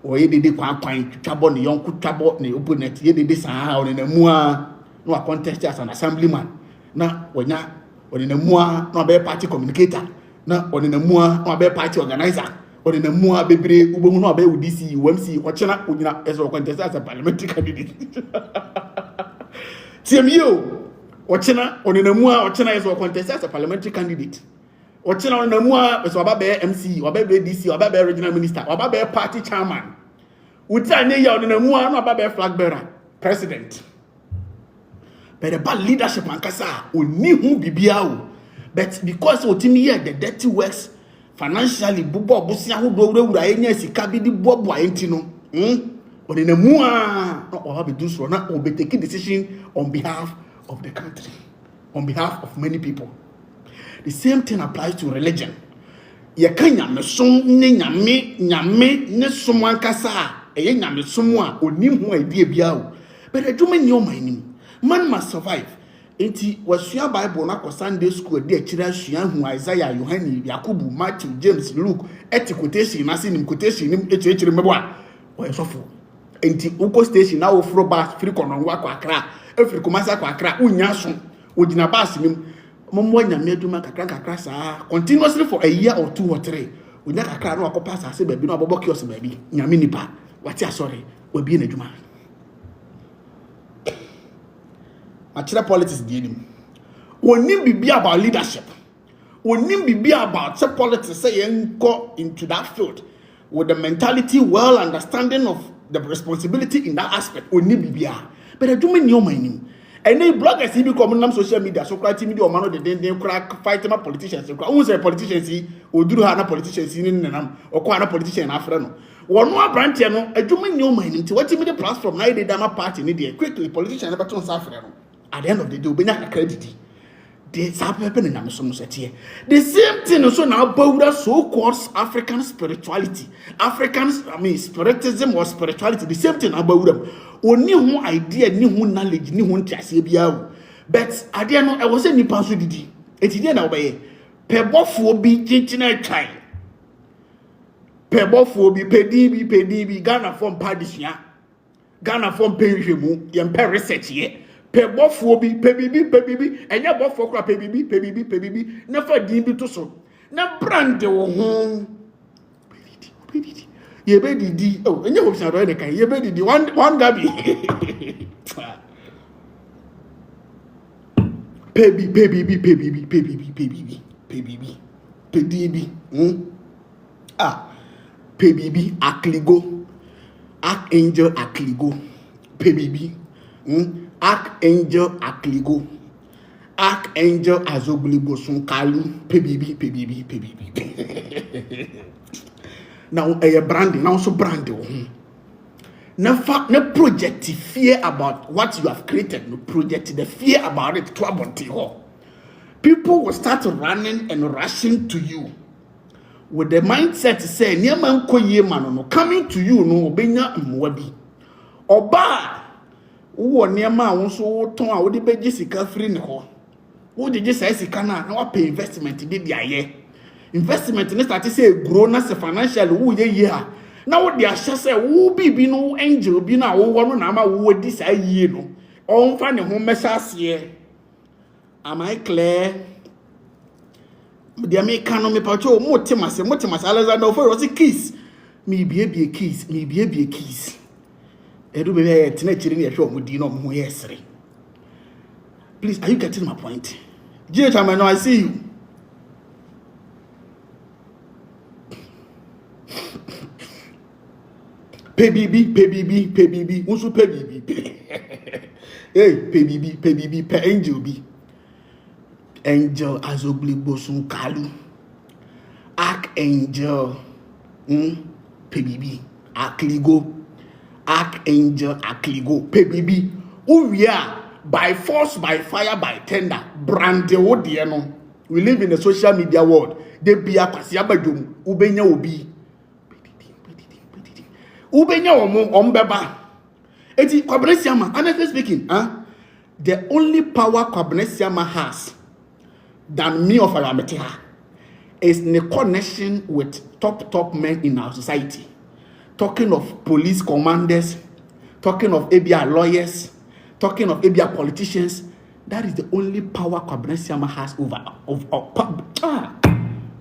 Speaker 2: Or ye did quite trouble, the young could trouble, the opponent, ye did this and in a moa, no contest as an assemblyman. Now, when ya, or in a moa, no bear party communicator. Now, or in a moa, no bear party organizer. Or in a moa, baby, who will not be with DC, UMC, watching up with as a contest as a parliamentary candidate. TMU, Ochina, on in a moa, Ochina is a contest as a parliamentary candidate. Ochina on the moa is Wababe MC, Wababe DC, Wababe regional minister, Wababe party chairman. Utane on the moa, Wababe flag bearer, president. But the bad leadership and Kasa, who knew who Bibiao. But because Otimi here, the dirty works financially, Bubo, Busia, who do Rainy, Sikabidi, Bobo, Intino. But in the moa, not be do so, not will be taking decision on behalf of the country, on behalf of many people. The same thing applies to religion. Ya kanya me som ne nyame ne someone kasa e nyame someone onim ho idea bia o. But adwuma ni o manim. Man must survive. Enti wasua Bible na ko Sunday school de akira sua hu Isaiah, Yohani, Yakubu, Matthew, James, Luke, quotation na nim quotation nim ekire mebo a o esofo. Enti uko station na wo fro bus free kono wa kwa Accra efiri Kumasi kwa Accra unya so ogina bus nim momo nyame aduma kakra saa continuously for a year or 2 or 3 unya kakra na akopa asase baabi na abobo kiosk baabi nyame nipa wati asori we bi na aduma achira politics di nim wonim bibi about leadership wonim bibi about say politics say go into that field with the mentality well understanding of the responsibility in that aspect wonim bibia but aduma ni o manim. And then bloggers he become on social media, so quite media or man of the crack fighting my politicians. Who's a politician see or do have a politician in them or quite a politician after no. One more branch, a doing your mind to what you made the platform, I did a party in India. Quickly, politician never turns after. At the end of the day, be not accredited. This happened in Amazon here. The same thing also now about so-called African spirituality. Spiritism or spirituality. The same thing about them. Oni hu idea, ni hu knowledge, ni hu ntiase bia. But ade no e was nipa so didi. Etide na obaye. Pebofo bi chinchina twan. Pebofo bi pedi Ghana form padisua. Ghana form penhwemu, ye mpe research ye. Pebofo bi pebibi enya bofo kra pebibi na fa din bi to so. Na brand wo ho. Pedidi. Ye be didi oh enye hope say do kan ye be didi one gabi pebibi pebibi akligo archangel akligo pebibi archangel akligo archangel azogligo sun kalu pebibi now a branding now so branding no project fear about what you have created no project the fear about it to about people will start running and rushing to you with the mindset to say near man no coming to you no obenya mwabi oba wo near man won so ton a wo de beji sika free ne ho wo de say sika na wa pay investment de dia investment ne start say grow na se financial wo ye here na wo de ahye say wo bibi no angel bi na wo no na ma wo di say yie no on fa ne ho mesha ase am I clear
Speaker 1: The American me pacho motimas Alexander for was a kiss. Me be a kiss. Edu be teenage in a show with Dino Moyesri. Please, are you getting my point? Gentlemen, I see you. Pay BB, also pay BB. Hey, pay BB, pay angel B. Angel Azobli Bosun Kalu. Archangel, pay BB, Archangel Akligo, pay BB. Who we are by force, by fire, by tender. Brande Odiano. We live in the social media world. They be a Pasiabadum, Ubenya Obi. Ubenya Ombeba. Eti Kwabnesiama, honestly speaking, the only power Kwabnesiama has than me of Alameteha is the connection with top men in our society. Talking of police commanders, talking of ABI lawyers, talking of ABI politicians. That is the only power Kwabnesiama has over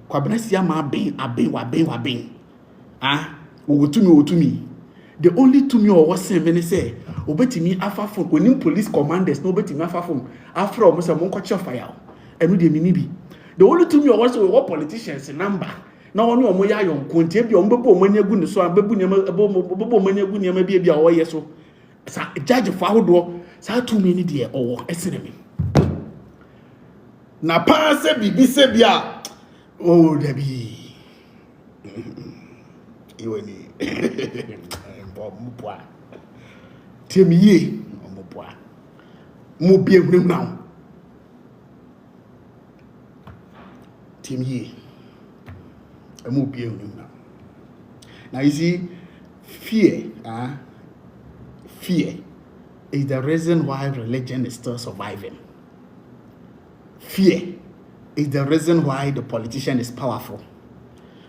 Speaker 1: Kwabnesiama being. Utumi. The only tumi or was saying say, obetimi afa phone, when police commanders, no betimi afa phone, after almost a month fire. And we minibi. The only tumi or was what politicians number. Now only omoya yon konti bi ombepo omanya gu ne so abebu ne bobo omanya gu ne ma bi a oye so. Sa judge for ahodo, sa tumi ni de owo eseremi. Na pa se bibi se bia. Oh, Debbie. Iweni. Mupwa. Temiye. Mupwa. Mubie him now. Temiye. Mubie him now. Now you see, fear is the reason why religion is still surviving. Fear is the reason why the politician is powerful.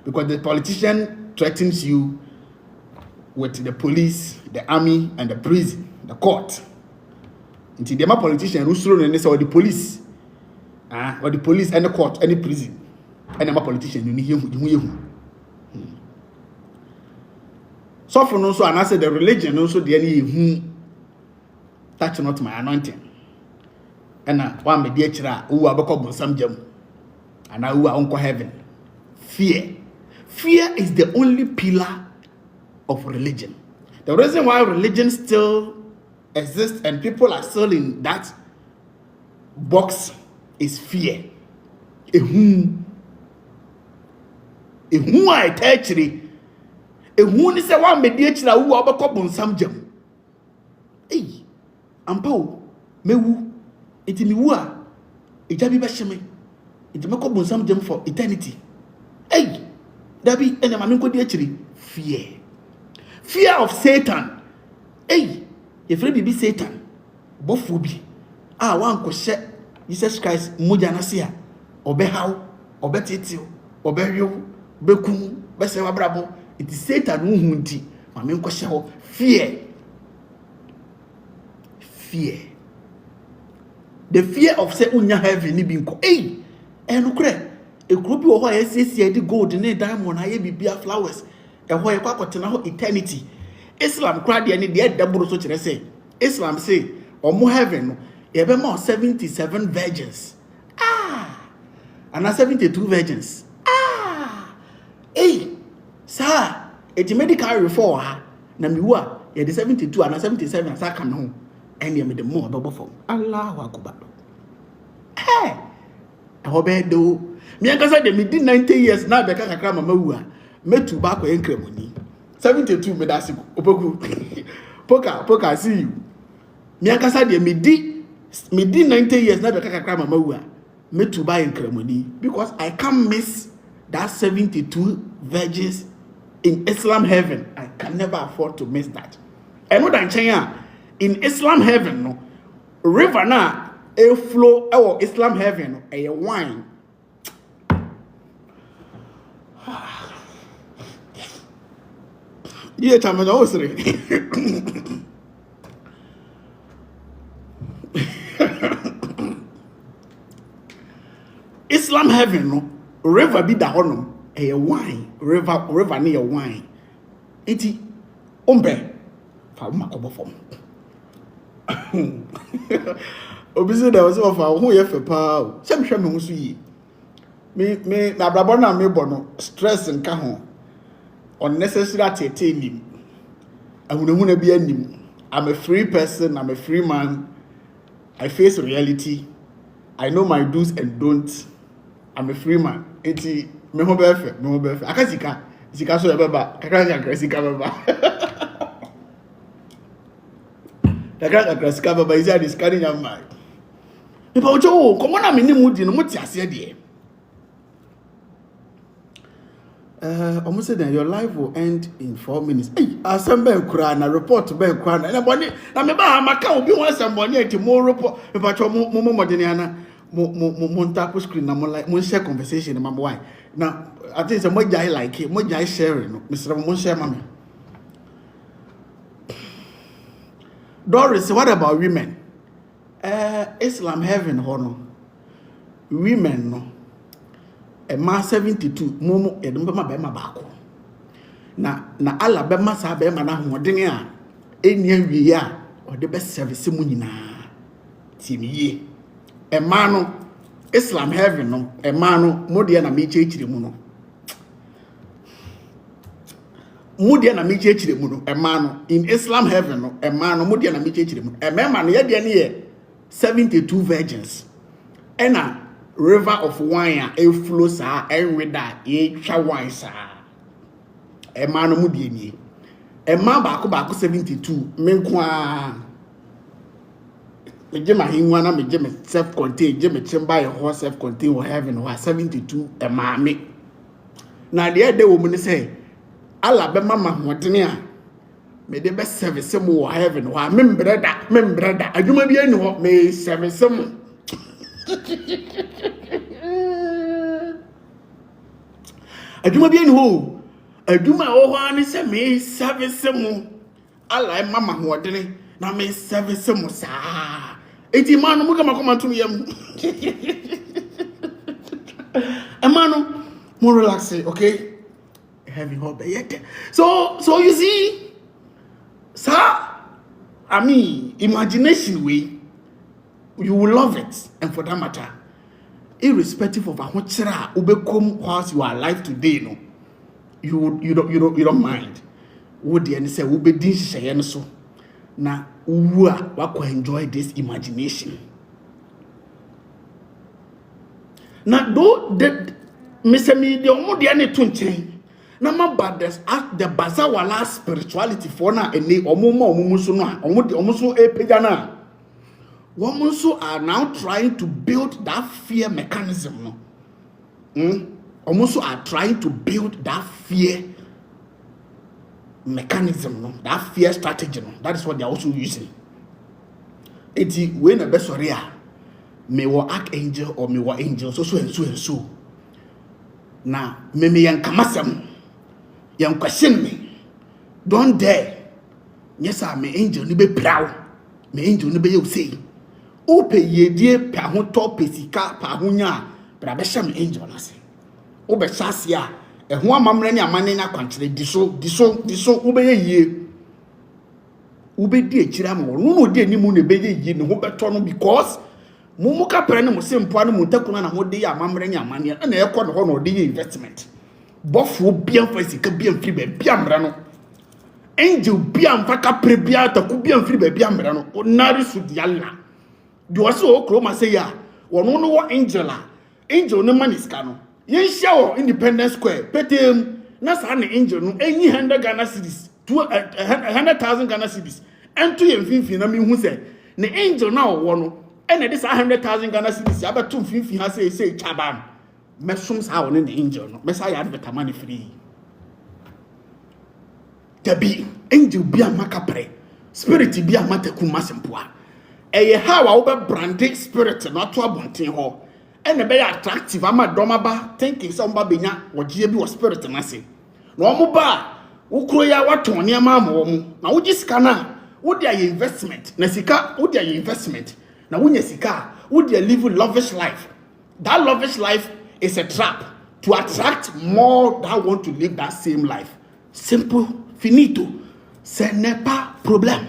Speaker 1: Because the politician threatens you with the police, the army, and the prison, the court. Until the politician who's thrown in this or the police, and the court, and the prison, and the politician, you need him. So for also, and I said the religion also the any touch not my anointing. And one me dear chira who are become some gem, and I who are uncle heaven. Fear is the only pillar of religion. The reason why religion still exists and people are still in that box is fear. Who I actually who is the one mediator who are become some gem. Hey, ampo mewu itimiwa ijabi basheme itimako bonsam gem for eternity. Hey, Dabi and the Maminko actually fear of Satan. Hey, if you be Satan, both will be. One could share Jesus Christ, Mujanasia, Obehow, Obetitio, Oberio, Bekum, Besewa Brabo. It is Satan who hunti. Maminko share fear. The fear of say unya heaven libinko. Hey, and ukre. A group of why the gold and diamond, I be flowers, and why a eternity. Islam cried any dead double so to say. Islam say, or more heaven, ever more 77 virgins. And 72 virgins. Hey, sir, it's a medical reform. Namiwa, the 72 and 77 as I come home, and you made the more double form. Allahu Akbar. Hey, I hope I do. Me ankasa de me di 90 years na beka kakra mama wu a metu ba kwa enkremoni 72 me da siku opoku poka see you me ankasa de me di 90 years na beka kakra mama wu a metu ba enkremoni because I can't miss that 72 virgins in Islam heaven. I can never afford to miss that. And no dan chen in Islam heaven no river na e flow or Islam heaven no e wine. Yeah, time and Islam heaven, no
Speaker 2: river bi da honom a wine river near wine enti ombe fa makobo fom obi say there was of who ye fe pa se me hwe me ho so yi me na brabo na me bo no stress nka ho unnecessary atete nim ahunahuna bi anim. I'm a free person, I'm a free man. I face reality. I know my do's and don'ts. I'm a free man. Eti me ho befe. Akasika sika so beba. Kakra sika beba. Kakra sika beba is this carrying your mind. Ipa ojo komo na me ni mu di no muti ase de. Almost said that your life will end in 4 minutes. Hey, assemble kura na report be kura na boni na me ba maka obi won assemble enti mo report me pa cho mo modeni ana mo tap screen na mo like mo share conversation na mo why. Now I think say mo jai like it, mo jai sharing no. Mr. Mo share mama. Doris, what about women? Islam heaven hono. Women no. A ma 72 momo edum be ma be ma baako na ala be ma sa be ma na hodene a eni awie a o de be service mu nyina timiye e ma no Islam heaven no e ma no modie na me chechire mu no modie na me chechire mu no e ma no in Islam heaven no e ma no modie na me chechire mu e me ma no ye de ne ye 72 virgins ena river of wine a flow sa enwe da e twa wine sa e ma no mu die nie e ma baako 72 menko a me ma hinwa na me self contained je me chimba e ho self contained wo heaven wa 72 e ma me na de wo mu ne say ala be mama hodene a me de be service mu wo heaven wa membreda adwuma bi ani ho me service mu adwuma bi ani ho adwuma wo ho ani se me service mu ala mama hodene na me service mu sa eti manu mu kama koma tum yam amanu mo relax okay heavy hope yet so you see sir I mean imagination way you will love it and for that matter irrespective of how chira ubekom whilst you are alive today no you don't mind would the say ubedi hye so na uwu a wako enjoy this imagination na do the mesemi de omo de ne to nchen na mabadas at the bazawala spirituality for na eni omo so no omo so epeja na women so are now trying to build that fear mechanism no almost are trying to build that fear mechanism no that fear strategy no that is what they are also using eti when a besoria me wo archangel or me wo angel so na me yankamasem yan question me don't dare yes I me angel ni be proud me angel ni be you say ope yedie pa ho top pesika pa ho nya bra be sham angel na se wo be chase a ho amamre ni amane na kwankyere diso wo be yie wo be di akira ma wo no di ani mu ne be yie ne ho beto no because mu ka pere ne mo sempo anu mu takuna na ho de ya amamre ni amane na e ko no ho no de investment bofo bia fa sika bia mfiri be bia mra no angel bia mfa ka pere bia taku bia mfiri be bia mra no onari su diala di waso okro ma say ya wono no wo angel ne maniska no yen hia Independence Square petem na sa na angel no enyi 100 Ghana cedis 100,000 Ghana cedis ento ye mfinfin na mi hu se na angel na wo no ene de sa 100,000 Ghana cedis ya beto mfinfin ha say chabam mesom sa wo ne angel no mesa ya de tamani free tabi angel bia makapre spirit bia mataku masempoa eye how a wo be branded spirit no to abonten ho ene be attractive ama domaba thinking say omba benya wogie bi wo spirit na se na omo ba wo kro ya waton ne ama wo mu na wo gisika na wo dia investment na sika wo dia investment na wo nya sika wo dia live lavish life. That lavish life is a trap
Speaker 5: to attract more that want to live that same life. Simple, finito. Ce n'est pas problème.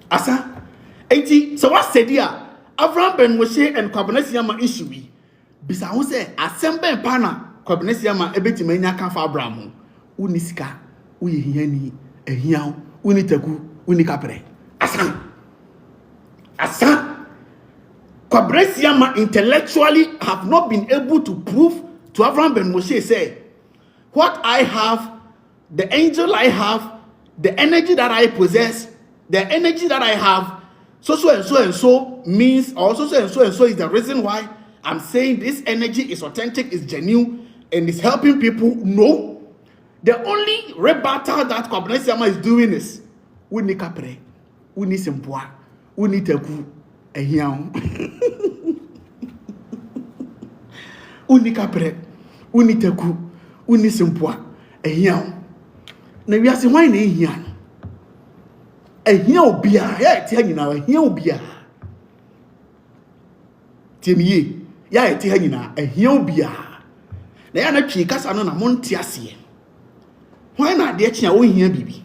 Speaker 5: Asa, so what said here? Avraham ben Moshe and Kwabnesiama issue. Bisa who say, Assemble pana, Kwabnesiama, ebeti mania can for Abraham. Unisika, Uyihiani, a hiao, Unitaku, Unicapre. Asa, Kwabnesiama intellectually have not been able to prove to Avraham ben Moshe say, what I have, the angel I have, the energy that I possess, the energy that I have, so means, or so is the reason why I'm saying this energy is authentic, is genuine, and is helping people. No. The only rebuttal that Kwabnesiama is doing is, Uni kapre, uni simpwa, uni teku, ehiao. Uni kapre, uni teku, uni simpwa, ehiao. Na we are saying, why na ehiao? Ehia obia ya eti hanyina ehia obia tiemiye ya eti hanyina ehia obia na ya na twi kasa no na monte ase hwan na de chia wo hia bibi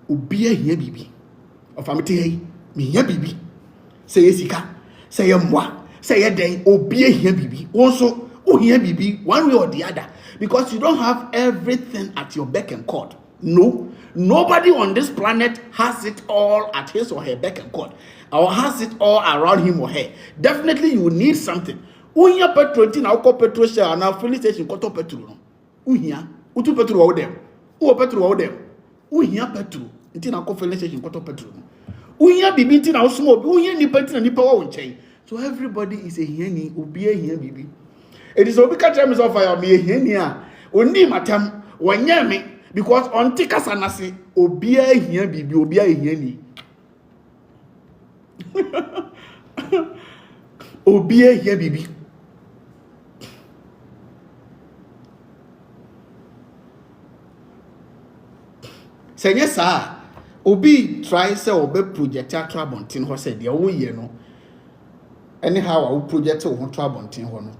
Speaker 5: obia hia bibi ofamete hei me hia bibi se yesika se ye mwa se ye den obia hia bibi wonso wo hia bibi one way or the other, because you don't have everything at your beck and call. No, nobody on this planet has it all at his or her beck and call, or has it all around him or her. Definitely, you need something. Unya petrol tin na petrol share na filling station koto petrol no. Uhia, utu petrol wo dem. Uwo petrol wo dem. Uhia petrol tin na filling station koto petrol no. Uhia bibi tin na osmo obi, uhia nipa tin na nipa wo nchen. So everybody is a hiani, obi a hian bibi. It is obi ka tell me so fire me a hiani a. Oni matam wanya me. Because on tika sanasi obia hian bibi obia hiani. Obia hian bibi. Senye sa obi try say obe project atra bontin ho say de wo ye no. Anyhow I will project wo atra bontin ho no.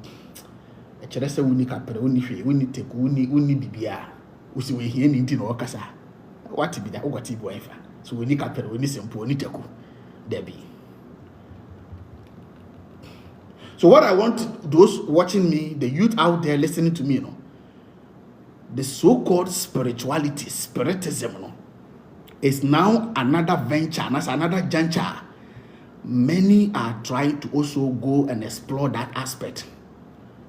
Speaker 5: E kire say woni kapere woni hwe woni teku woni bibia. Usi we hie ni nti no kasa. What be that ogati bo efa. So we need kapere we need sempo we need teku. Debi. So what I want those watching me, the youth out there listening to me, you know, the so-called spirituality, spiritism, you know, is now another venture, and that's another juncture. Many are trying to also go and explore that aspect.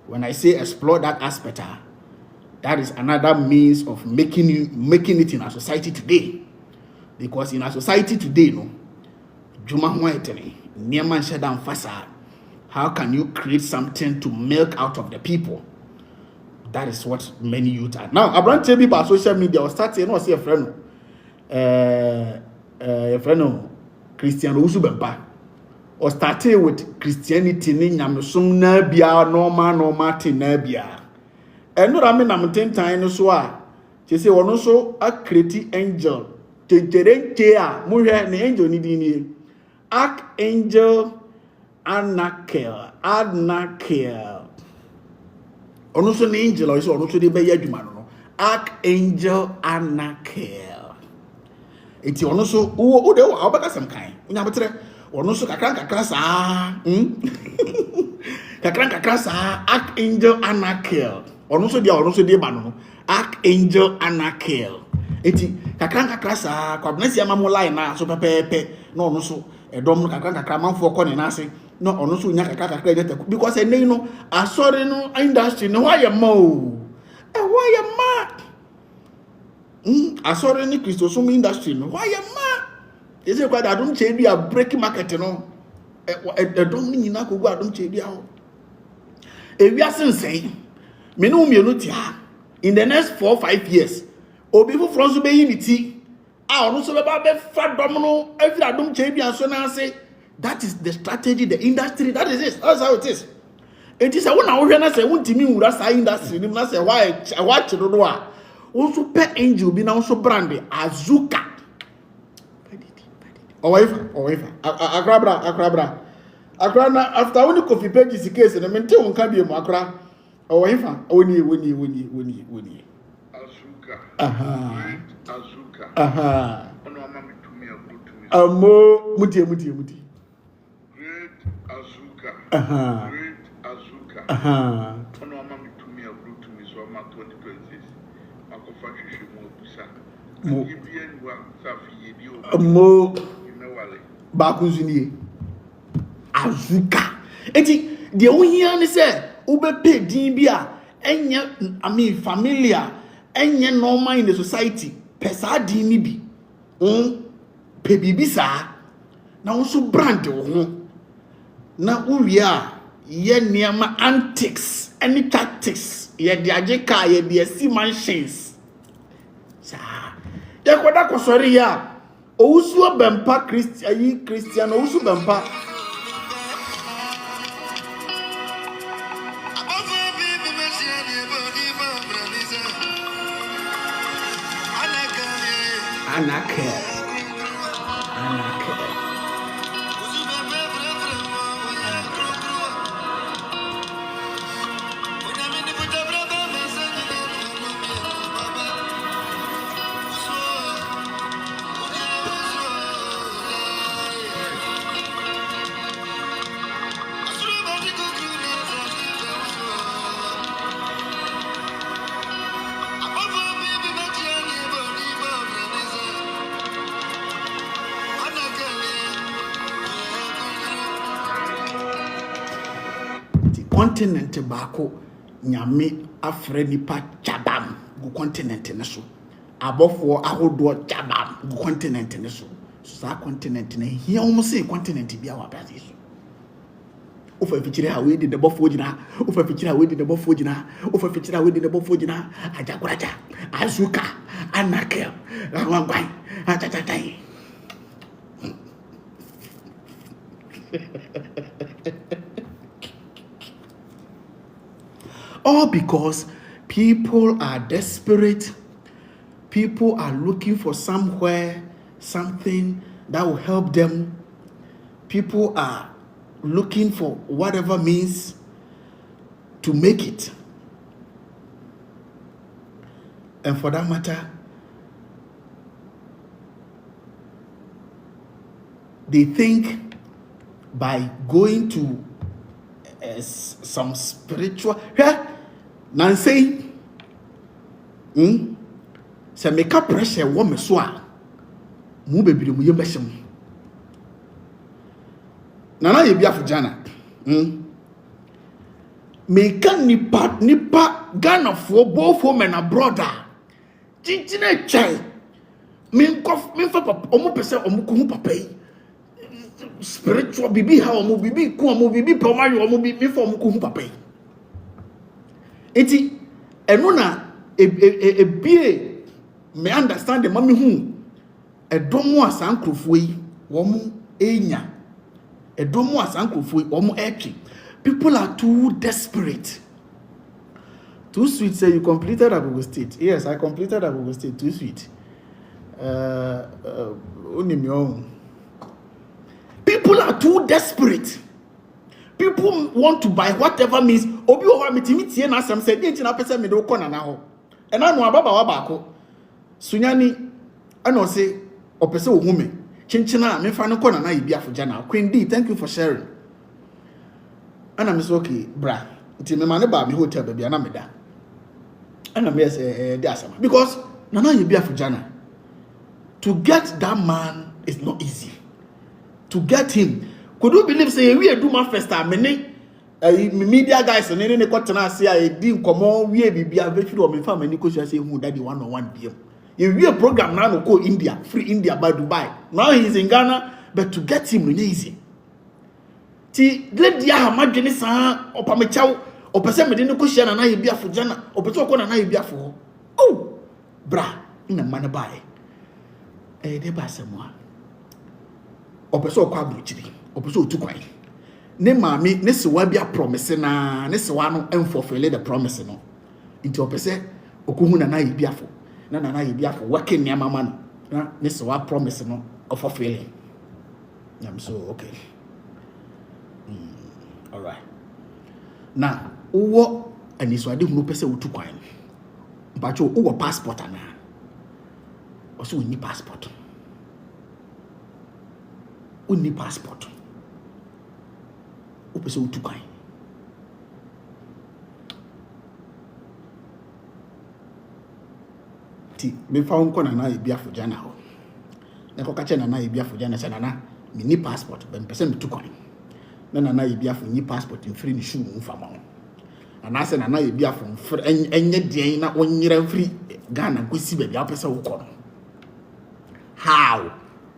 Speaker 5: When I say explore that aspect, that is another means of making it in our society today. Because in our society today, no, Juma Huaitene, Nieman Shadam Fasa, how can you create something to milk out of the people? That is what many youth are. Now, Abraham tell me about social media, or start saying, no, see a friend, Christian Usubempa, or started with Christianity, Nyamsum Nabia, normal Tinabia. And no, I mean, I'm 10 times so. She say, one also a creative angel. Teterentea, Muhe, the angel needing Archangel Anakel. Also an angel, or so also the Bayadumano. Archangel Anakel. It's also who they were about some kind. Or no so Kakranka Krasa. Kakranka Krasa, Archangel Anakel. Or also the Bano. Archangel Anakel. Eti Kakranka Krasa, Kwabnesia Mamulai na so pepe. No so a dom Kakranka Kraman for Connie Nasi. No, or no so Yakaka credit because I know a sorry no industry. No, why a mo? And why a ma? I saw any Christosum industry. No, why a ma? Is it quite I don't change a breaking market, you know? I don't mean I could go, I don't change out. If we are saying, Menum Yunutia, in the next 4 or 5 years, or before France will be unity, I also about the fat domino, every I don't change and so now say, that is the strategy, the industry, that is it. That's how it is. It is a one hour and I say, what do you mean that's industry? I say, why I watch it or also pet angel be now so brandy, Azuka. Owifa. Akra na after only coffee pages case na mente won ka bi mu akra. Owifa. Oni.
Speaker 4: Azuka. Azuka. Ono ama mitumi abutumi.
Speaker 5: Amo mutie.
Speaker 4: Great Azuka. Great Azuka. Ono ama mitumi abutumi so ama 2026. Akofa hwehwe mu obusa. Yebien wa safi yedi o.
Speaker 5: Amo
Speaker 4: Inawale.
Speaker 5: ba kunzunie. Azuka. Eti de ohia ne se ubepe din bi a enye familiar enye normal in the society pesa din ni bi. Pe bibi saa na wonso brand wo ho na uwie a ye niema antics any tactics ye de age car ye de asi machines saa ye koda kosori ya owusu bempa Christian owusu bempa anake continent baako nyame afre nipa chabam gu continent ne so abofo ahodo chabam gu continent ne so sa continent ne hia wo say continent bia wa base so ofa fichire ha we di the bofo gina ofa fichire ha we di the bofo gina ofa fichire ha we di the bofo gina ajaguraja azuka anakel awangwan atatai all because people are desperate. People are looking for somewhere, something that will help them. People are looking for whatever means to make it. And for that matter, they think by going to some spiritual Nancy se make pressure wo me so a mu bebiri mu yebeshem nana ye bia fujana me kan nipa Ghana for both home and abroad jinjine chai me fa papa omo pese omo ko hu papa yi spiritual bibi ha omo bibi ku omo bibi pe omo ayo omo bibi fa omo ko hu papa yi eti eno na ebie me understand the mami hu edomo asankrofo yi wo mo enya edomo asankrofo yi wo mo etwe people are too desperate. Too sweet say you completed Abugo State. Yes, I completed Abugo State. Too sweet. People are too desperate. People want to buy whatever means. Obi owa mitimiti na sam say dey na pese me do kona na ho. E na no ababa wa baako. Sunyani ana say opese wo hume. Chinchina me fa no kona na ibi afoja na. Queen D, thank you for sharing. Ana me say okay, bra. Nti me ma ne ba me hotel ba bia na me da. Ana me say dey asama because nana ibi afoja na. To get that man is not easy. To get him, could you believe say we do my first time many media guys and any kwatena say I didn't come on we bibia very sure me family ko say who daddy 101 BM. You we a program now no go India, free India by Dubai. Now he's in Ghana, but to get him no easy. Ti let dia ha madwene sa opamechaw opese me de no ko hia na ye bia fo jana opese ko na ye bia fo. Oh, bra, na man buy. De ba semwa. Opeso kwa bruchiri opeso otukwai ne maami ne sewa bia promise na ne sewa no fulfill the promise no nti opese okuhu na ye biafo na ye biafo working ne mama no na ne sewa promise no fulfill I'm so okay. All right. Now, what and this why they no person who took wine. But you who passport ana. Also we need passport. We need passport. Who person who took wine. Ti me fa won kona na ebi afo jana ho. Na ko ka che na ebi afo jana se na me need passport, but person me took wine. Na ebi afo ni passport in free ni shoe mfa ma ho. Ana se na ebi afo enye den na onyira free Ghana go si baby apesa wo ko. How?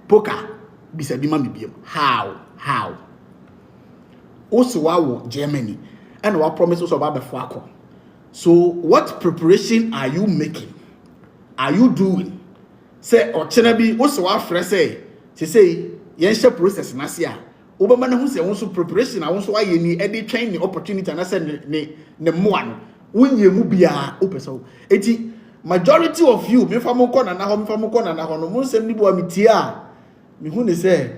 Speaker 5: Poka bisa bi ma me biem. How? Also wa Germany and wa promise also about before akọ. So what preparation are you making? Are you doing? Say ochena bi also wa frɛ say yen share process na se a obama na hu say won so preparation a won so aye ni e dey train the opportunity na say ne moa no wonye mu bia opesa eti majority of you me fa mo kɔ na ho no mo nsɛm ni bo amitie a me hu ne say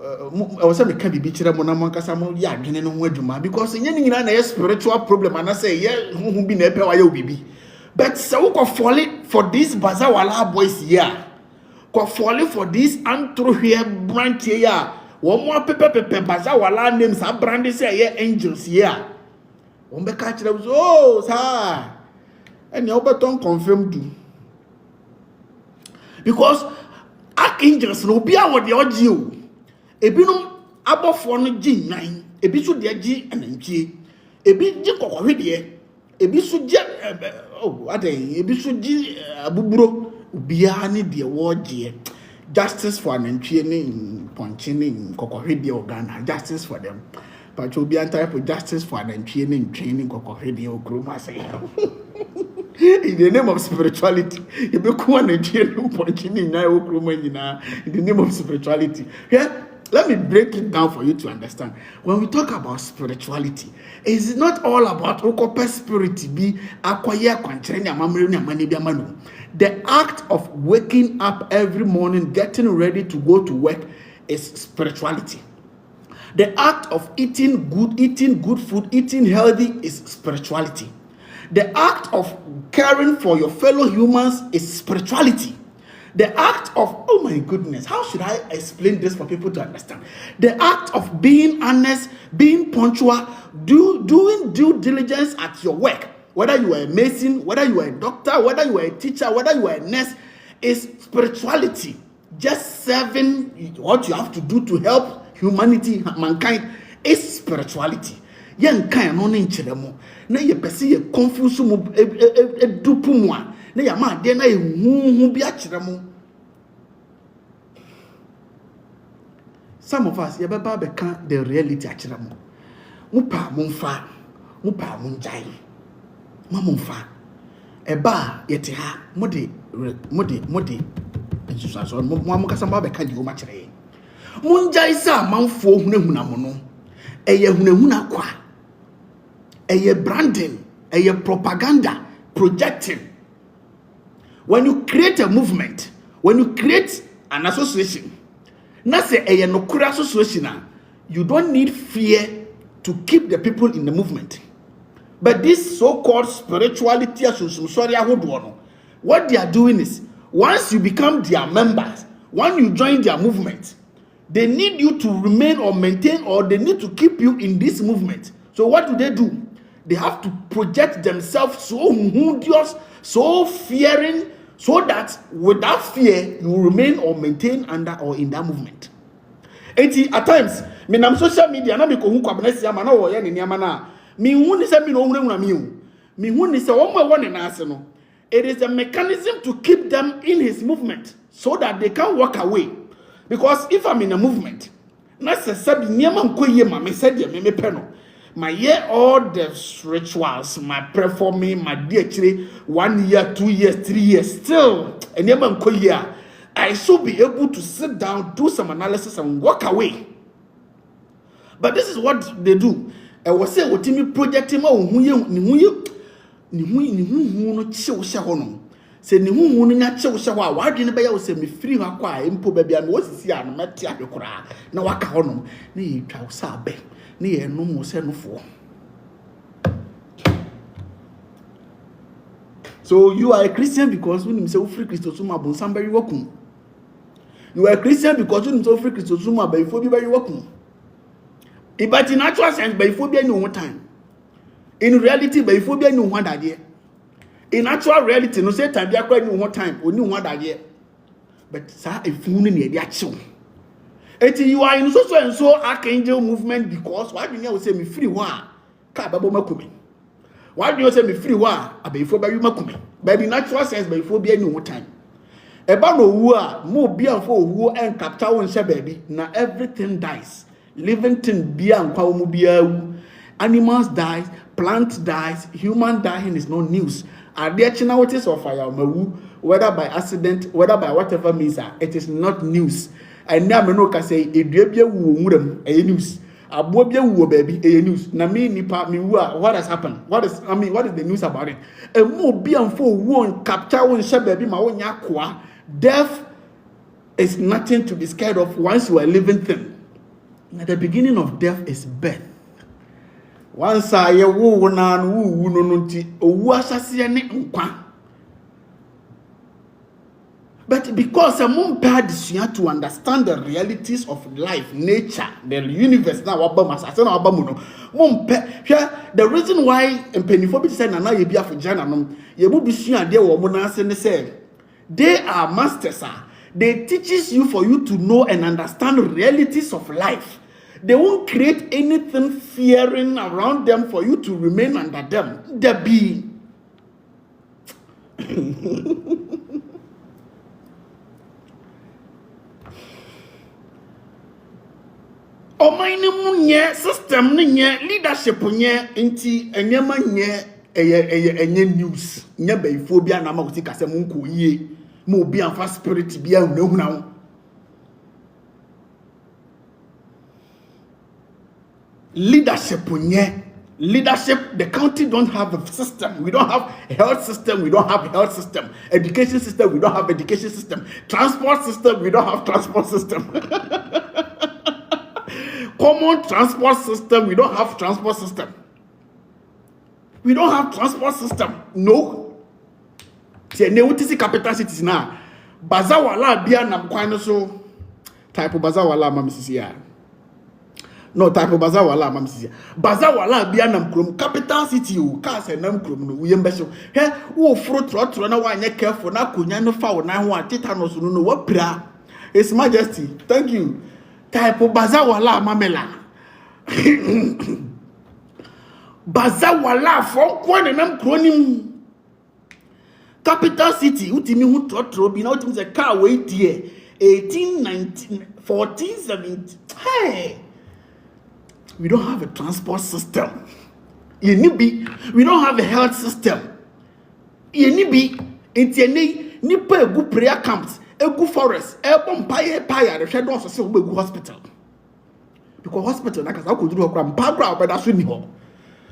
Speaker 5: I was saying, can be better than Monaco. Yeah, getting no adwuma because in any na spiritual problem, and I say, yeah, who be never why you be. But so go falling for this Bazawala boys here. Go falling for this antro here branch here. One more pepe Bazawala names are brandy say yeah angels here. One be catch them oh sir. And you better confirm do. Because archangels no be what the audio. Ebinom abofo no gi nwan ebi so de gi anantie ebi gi kokohwede ebi so gi ebi so gi abuburo obia ne de wo gi justice for anantie ne ponche ne kokohwede Ghana justice for them but obi type of justice for anantie ne training kokohwede okroma say in the name of spirituality ebi ko anantie ne ponche ne na okroma nyina in the name of spirituality yeah. Let me break it down for you to understand. When we talk about spirituality, it's not all about okope spirit be acquire the act of waking up every morning, getting ready to go to work is spirituality. The act of eating good food, eating healthy is spirituality. The act of caring for your fellow humans is spirituality. The act of, oh my goodness, how should I explain this for people to understand? The act of being honest, being punctual, doing due diligence at your work, whether you are a mason, whether you are a doctor, whether you are a teacher, whether you are a nurse, is spirituality. Just serving what you have to do to help humanity, mankind, is spirituality. Yen kan no ne nkyeremo na ye pese ye confuse mu edupu mu a na ya ma de na ye huhu bi akyeremo. Some of us ye beba be kan the reality akyeremo. Mupa mumfa munjai ma mumfa eba ye te ha mode ensusaso mo kasa ma be kan di o ma kyere munjai sa manfo hunahuna mo no eye hunahuna kwa eye branding, eye propaganda, projecting. When you create a movement, when you create an association, not say eye no kura association, you don't need fear to keep the people in the movement. But this so-called spirituality, what they are doing is, once you become their members, when you join their movement, they need you to remain or maintain, or they need to keep you in this movement. So what do? They have to project themselves so odious, so fearing, so that without fear, you will remain or maintain under or in that movement. At times, me nam social media na me ko hu kwabnesi ama na wo ye ne niama na me hu ni se me no hunahuna me hu ni se wo mo wo ne na ase no. It is a mechanism to keep them in his movement so that they can walk away. Because if I'm in a movement, na se sabi niama nkoye ma me said ye me pe no. My year all the rituals, my performing, my actually 1 year, 2 years, 3 years, still, and I should be able to sit down, do some analysis, and walk away. But this is what they do. I was saying, what me project him se ni huhu no nya chew hye ho a wadwene be ya wo se me firi ho akwa a empo ba bia no wosisi a no mete adwekora na waka honom na ye twa wo sa be na ye no mo se no fo. So you are a Christian because when you say free Christosuma bon somebody wakum. You are a Christian because when you say free Christosuma by for be very wakum. But in actual sense by for be no one time. In reality by for be no one idea. In actual reality no say time be akwa no one time oni one idea. But sir if you need the action. You are in so and so archangel movement because why do you say me free one? Ka babo makumi. Why do you say me free wa abefo ba yuma kume? But in natural sense before be any time. Eba no wu a mo bia fo wu en capture won se baby na everything dies. Living thing bia nkwa wo bia wu. Animals dies, plants dies, human dying is no news. Are there chinawties of fire mawu whether by accident, whether by whatever means it is not news. And now me no ka say edua bia wu nwuram e news. Abobia wo baby news na me nipa me wu what has happened, what is the news about it? E mo bia mfo wo capture won she baby ma wonya koa. Death is nothing to be scared of once you are living thing. At the beginning of death is birth. Once ye wo na wu no nti owu asase ne nkwa. But because a mom bad to understand the realities of life, nature, the universe now the reason why pennyphobia said na ye bia for jana no ye bu bisua de wo mo na ase ne say they are masters. They teaches you for you to know and understand the realities of life. They won't create anything fearing around them for you to remain under them. There be Omaini munye system nye leadership nye inti enyema nye enye news nye beifo bia na ma kutika se munko yie mo bia fa spirit bia hunahuna. Leadership nye leadership, the country don't have a system. We don't have a health system. We don't have a health system. Education system. We don't have education system. Transport system. We don't have transport system. Common transport system. We don't have transport system. We don't have transport system. No. See, ne utisi capital cities na. Bazawala bia na mkwano so. Type of bazawala mamisisi ya. No type of bazawala mamsisi. Bazawala bia nam krom capital city o ka se nam krom no uyembe so. He wo fro trotro na wanye careful na konya no fa wo na ho atetanos no wa pra. His Majesty. Thank you. Type of bazawala mamela. Bazawala fo kwa nam kronim. Capital city utimi hu trotro bi na utimi se car we die 1819 1470. Hey. We don't have a transport system. We don't have a health system. Nipa egu prayer camps, egu forest, paya the shadow of so egu hospital. Because hospital na kasa ko duru okra mpagura obeda so ni ho.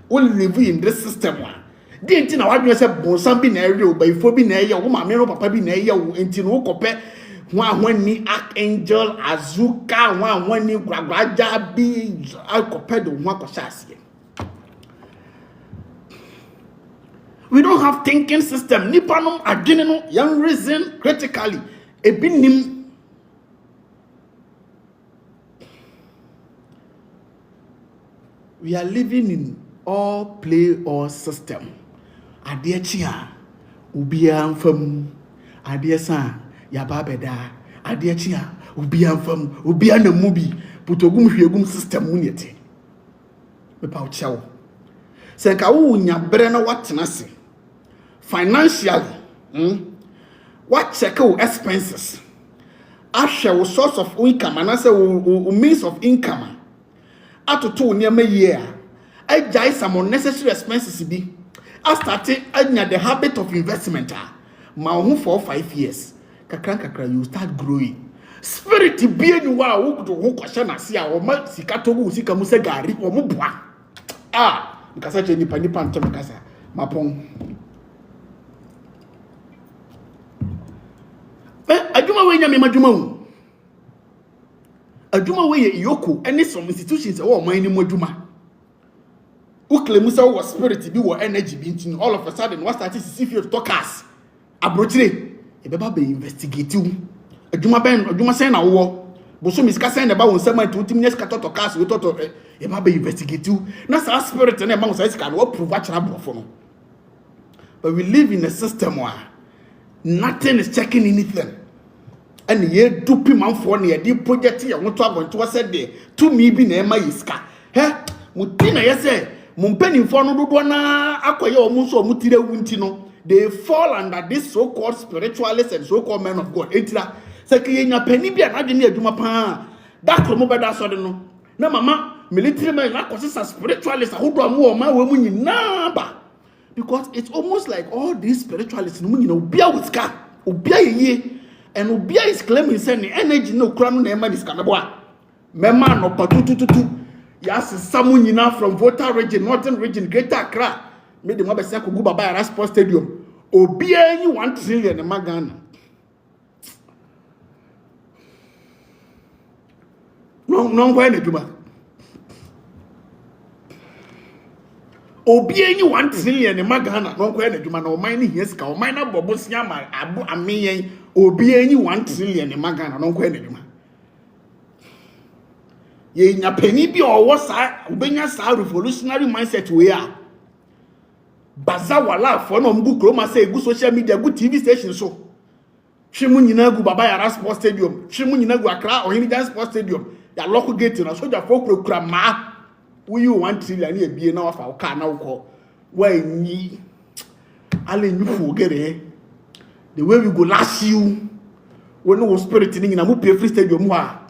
Speaker 5: We live in this system one. Di enti na wadwe se bonsam bi na ere o baifo bi na eye o ma me no papa bi na eye o enti no kope Wani archangel azuka wani AJAGURAJA bi alcopedo wakoshasi. We don't have thinking system. Nipanum adrenal young reason critically. Ebinim. We are living in all play or system. Adiachia ubia mfam adiasa Yababeda, Adiachia, Ubian from Ubian Mubi, Putogum Hugum system unity. Without chow. Senkaunya Brena what nasi. Financially, what check expenses? Asha source of income and as a means of income. At to 2 near me year. I jai some unnecessary expenses be. I started the habit of investment. My home for 5 years. Kakra you start growing. Spirit be any wa wo do kwasha na se a o ma sika to go sika mu se gari o mu boa. Nkasa che nipa ntem kasa mapon. adwuma we nya me madwuma wu adwuma we ye yoko any some institutions e wo man ni mu adwuma wo claim say wo spirit bi wo energy bi ntin all of a sudden what start to see if you talk us abrochire e be ba be investigate wu adwuma sen na wo boso miska sen na ba won sama tutim ne ska to cast we to e ba be investigate wu na sa spirit na e ma so ska no prove actual brofo no. But we live in a system where nothing is checking anything. And ye do man for near the project ya want to go to said there to me be na ma yiska. He mutina ye say mumpeni for no do na akoye omunso omutire wunti no. They fall under this so-called spiritualists and so-called men of God. Etira say ke nya pani bia na de ne adwuma pa. Da kromo be da so de no. Na mama military men na kwose spiritualists ahodo amu o ma we mu nyina ba. Because it's almost like all these spiritualists, obia with car, obia ye, and obia is claiming sending energy no crown no man is canabwa. Mema no patututu. Yes, someone from Volta region, Northern region, Greater Accra. Made the mother say go baba at Sport Stadium. Obia you 1 trillion in Magana. No, why not? Obi any 1 trillion in Magana, no kwena djuma no mining here ska o miner bobo siama abu ameyen obi any 1 trillion in Magana no kwena djuma ye nya pani bi o wo sa obenya sa revolutionary mindset we a baza wala for no mgu kroma say gu social media gu TV station so hwemu nyina gu baba ya Sport Stadium hwemu nyina gu Accra Ohinidan Sport Stadium ya local gate na soja folk kura ma we you 1 trillion e bie na wafa ka na wo when yi ale nyu fogere the way we go last you when no spirit ni na mu pay free stadium ha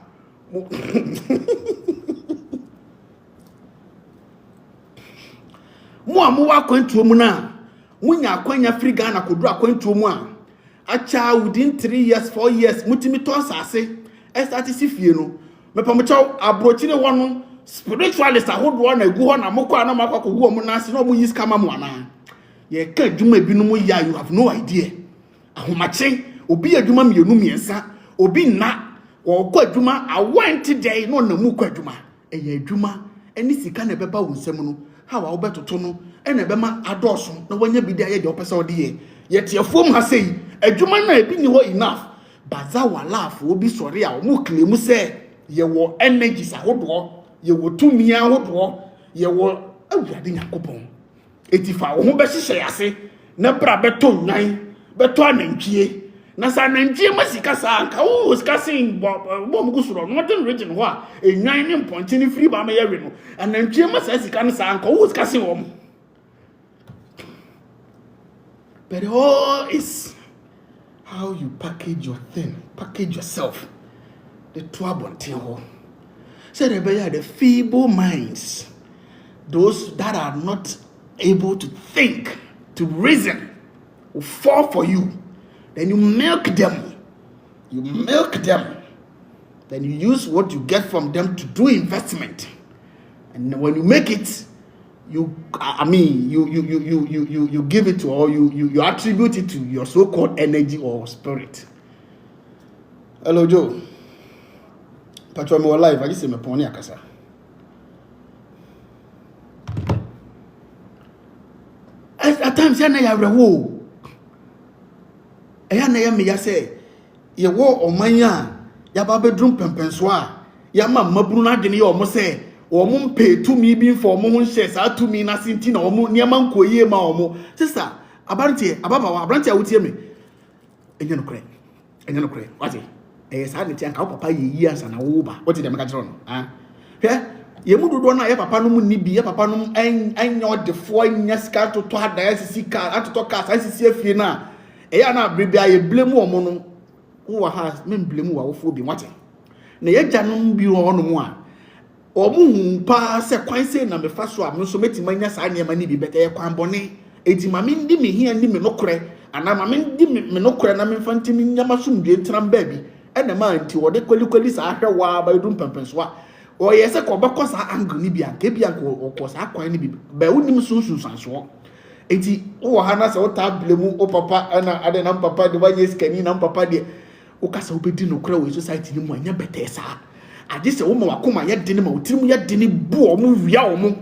Speaker 5: mu amu wa kwantuo mu na munya akwanya free Ghana kodu akwantuo mu a acha within 3 years 4 years mutimi to asase SRTC fie no mepamochaw abrochire wonu spiritualist ahodo na egu ho na mokwa na makwa kogu omo na ase na omo yis kama mo ana ye ka adwuma binu mo ya you have no idea ahomache obi adwuma mienu miensa obi na wo kwa adwuma awant day no na mu kwa adwuma eye adwuma eni sika na beba wo nsem no ha wa obetoto no ena bema adoso na wanya bidi aye de opese ode ye tiefom ha sei adwuma na ebi ni ho enough baza wala afo obi sori a omo claim say ye wo energy ahodo ye wo tumi ahodo ye wo awurade nyakopon etifa wo ho be hihye yase na bra beto nwan beto anantwie na sa anantwie masika sa anka wo sika sin bo mugusuro northern region ho a enwan ne mponche ne free ba ma ye we no anantwie masika ne sa anka wo sika sin wo. But all is how you package your thing, package yourself. The trouble so the feeble minds, those that are not able to think, to reason, will fall for you. Then you milk them. Then you use what you get from them to do investment. And when you make it, you give it to, or you attribute it to your so-called energy or spirit. Hello, Joe. Patro me live, I just say me pony akasa. At times ya na ya rewo. Eya na ya me ya say ye wo omanya ya ba bedrum pempenso a ya ma maburu na dwene ye omo say omo mpe to mi bi for omo ho hye sa to mi na sinti na omo niam nkoyie ma omo. Sister, abante ababa abante a wotie me. Enye no kre. What yes, I didn't papa years and a uber. What did the Macatron? Yeah, you would run a papa no nibi, a papa no and not the 4 years car to talk the ICC car, to talk ICC Fina. Ayana Bribia, blame woman who has men blame who will be watching. Nay, Janum be on one. Or moon pass a quite say number first one, so making my yes, I near my nibi better quambone. Eti mamin di me here and di me no cre, and I'm a min di me no cre, and I'm infanting in Yamasum, the tram baby. And the man to what they call sa wa by room pempenswa. Or yes, a cobacos are angry bia, Gabianco or cos aquani be unim susus and so. Eti, oh, Hannah's old tab blemu, oh, papa, and I didn't papa, the 1 year scanning, papa, dear. ukasa ubedi no kura we society ni mu anya better sa ade se wo ma wakoma ye de ne ma otirim ye de ne bu o mu wia o mu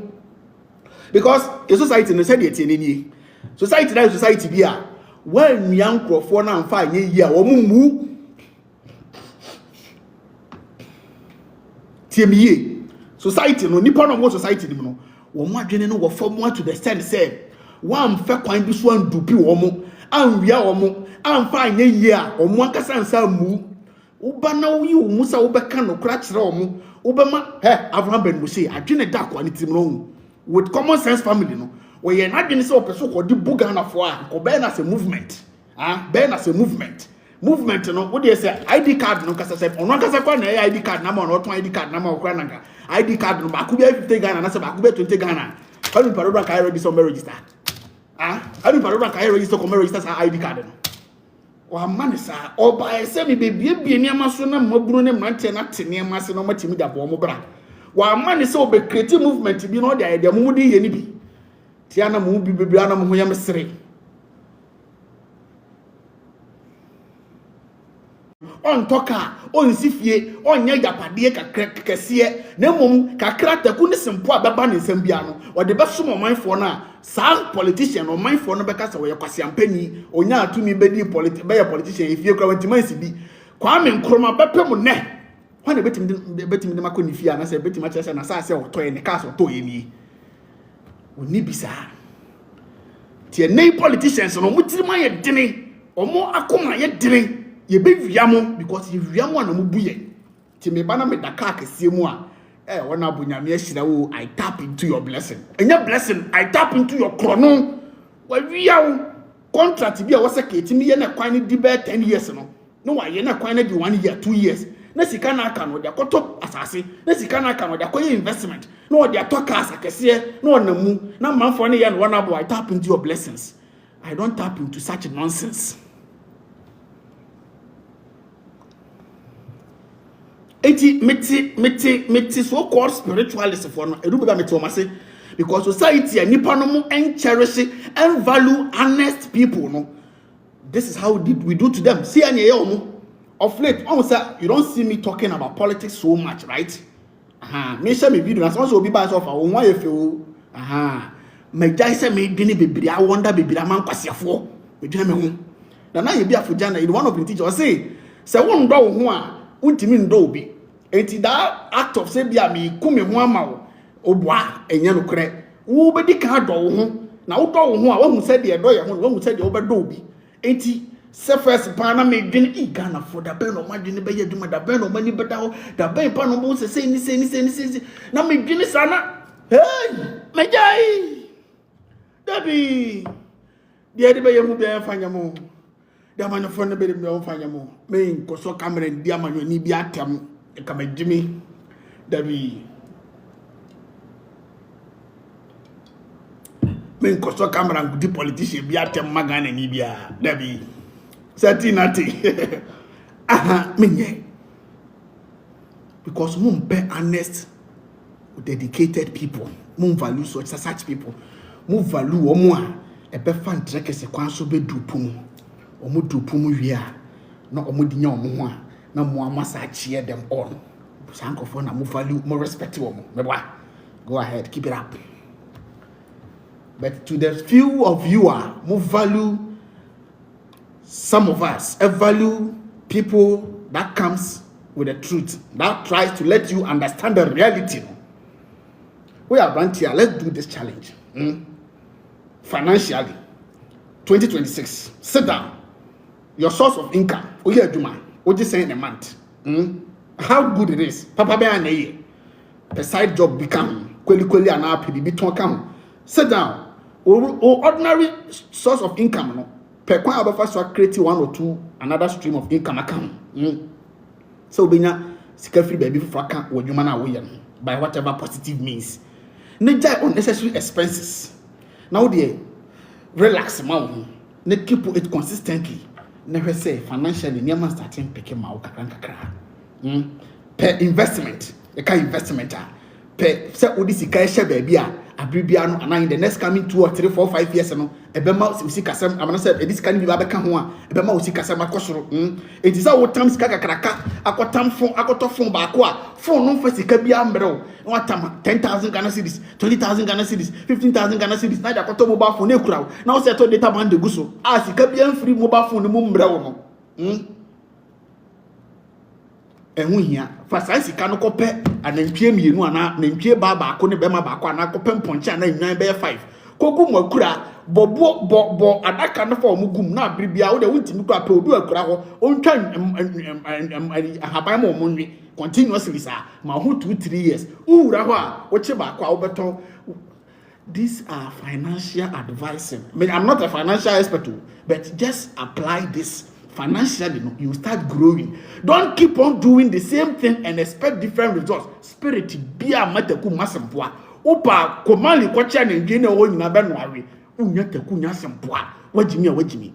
Speaker 5: because a society no said yet ni society that society bi a when young crofo na amfa anye yi a o mu tiemiye society no nipa no mo society ni no wo mo adwene no wo fam to the stand say one fe kwan bi so andupi wo mo anwia wo mo amfa anye yi a o mo akasa nsa mu uba na wo yi wo musa wo beka no kra kire wo mo wo be ma Avraham ben Mose adwene da kwa ni tim no with common sense family no we ye na adwene se o peso ko di buga na fo a ko be na se movement be na se movement no wo dey say ID card no kasa say ono kasa kwa na ID card na ma no ton ID card na ma okra nanga ID card no ba ku be 50 Ghana na se ba ku be 20 Ghana how you paroda ka register some register how you paroda ka register come register sa ID card no wa man sa oba say me bebie ni amaso na maburu ne mrante na tene amase no matimi da bo mo bra wa man say obe create movement bi no dey dey mu di ye ni bi ti ana mu bi bebie ana mu ho yam sere on toka on sifie on nya japade kakese na mum kakra taku ne sempo ababa ne nsam bia no o de beso momanfo na sa politician o manfo no beka sa we kwase ampani onya atumi bedi politician ifie kwa wantima sibi Kwame Nkrumah bepem ne ho ne betim de makoni fie na se betim a chese na sa se otoye ne ka so toye ni oni bisa tie nei politicians no mutirima ye dene omo akoma ye dene ye be wiamo because ye wiamo na mubuye ti me bana me daka akese mu a wona abunyame ahira wo I tap into your blessing enya blessing I tap into your krono wa wiawo contract bi a wose ka etimi ye na kwan ni di be 10 years no wa ye na kwan na di 1 year 2 years na sika na aka no de akoto asase na sika na aka no de akoye investment no de atoka asakese no na mu na manfo ne ye no wona bo I tap into your blessings I don't tap into such nonsense. Eti meti so called spiritualists for no edu beba meti o mase because society and nipa no mo en cherish and value honest people no. This is how we do to them. See any omo of late almost you don't see me talking about politics so much, right? Me share me video na so obi ba so fa won wa ye fe o me jai say me dini bebiri I wonder bebiri man kwasiafo me dina me ho na ye bi afoja na one of the teachers say won do wo ho a untimi ndo obi enti that act of say bia me kumi ho ama wo obwa enye no kre wo be di ka do wo ho na wo do wo ho a wo hu say de do ye ho wo hu say de wo be do obi enti se first pa na me dwen I Ghana for da be no ma dwen be ye duma da be no ma ni beda ho da be pa no bo se ni na me dwen sa na hey me jai dabi de be ye mu be fanya mo man for no be me on fanya mo me nkoso camera ndi amanyo ni bi atam e kama jimi dabi me nkoso camera ngudi politician bi atam magana ni bia dabi satinati menye because mum be honest dedicated people mum value such people mum value omo a e be fan trekese kwan so be dupum omo dupum wi a na omo dinya omo ho a na mo amasa chie them all sankofo na mo value mo respect omo meba go ahead keep it up but to the few of you are mo value some of us value people that comes with the truth that tries to let you understand the reality. We are brand here. Let's do this challenge. Financially 2026 sit down your source of income o here aduma o just saying a month how good it is papa be an a the side job become kweli and happy be ton come sit down or ordinary source of income no per kwan aba so create one or two another stream of income account so benya sika free baby for account wo dwuma na wo ye by whatever positive means nejai unnecessary expenses now there relax ma wo na keep it consistently never say financially near man starting picking ma wo kakra per investment e ka investment per say odi sika e hye baby a abribiano and in the next coming 2 or 3 4 5 years no ebema usi kasam amana say this can be abeka ho a ebema usi kasam akosoro it is how tam sika kakraka akotam phone akoto phone ba ko a phone no fa sika bia mbreo what tam 10,000 Ghana cedis 20,000 Ghana cedis 15,000 Ghana cedis na da akoto mobile phone e kura na o say to data band gu so a sika bia free mobile phone mu mbreo no ehun fa sai sika no kopɛ anantwie mienu ana nantwie ba ko ne bema ba ko ana kopɛ mponche ana nwan be 5 kogu makura bo adaka no fa omugum na abribia wo de wuntimi ko apɛ obi akura ho ontwa haban mo monwe continuously sa ma ho 2-3 years uwura ho a wo che ba ko a wo beto. These are financial advising. I mean, I'm not a financial expert, but just apply this. Financially, you start growing. Don't keep on doing the same thing and expect different results. Spirit be a mateku masampoa. Opa komali kwacha na ngene wo nyina be noawe. Unya teku nya sampoa. Wajimi.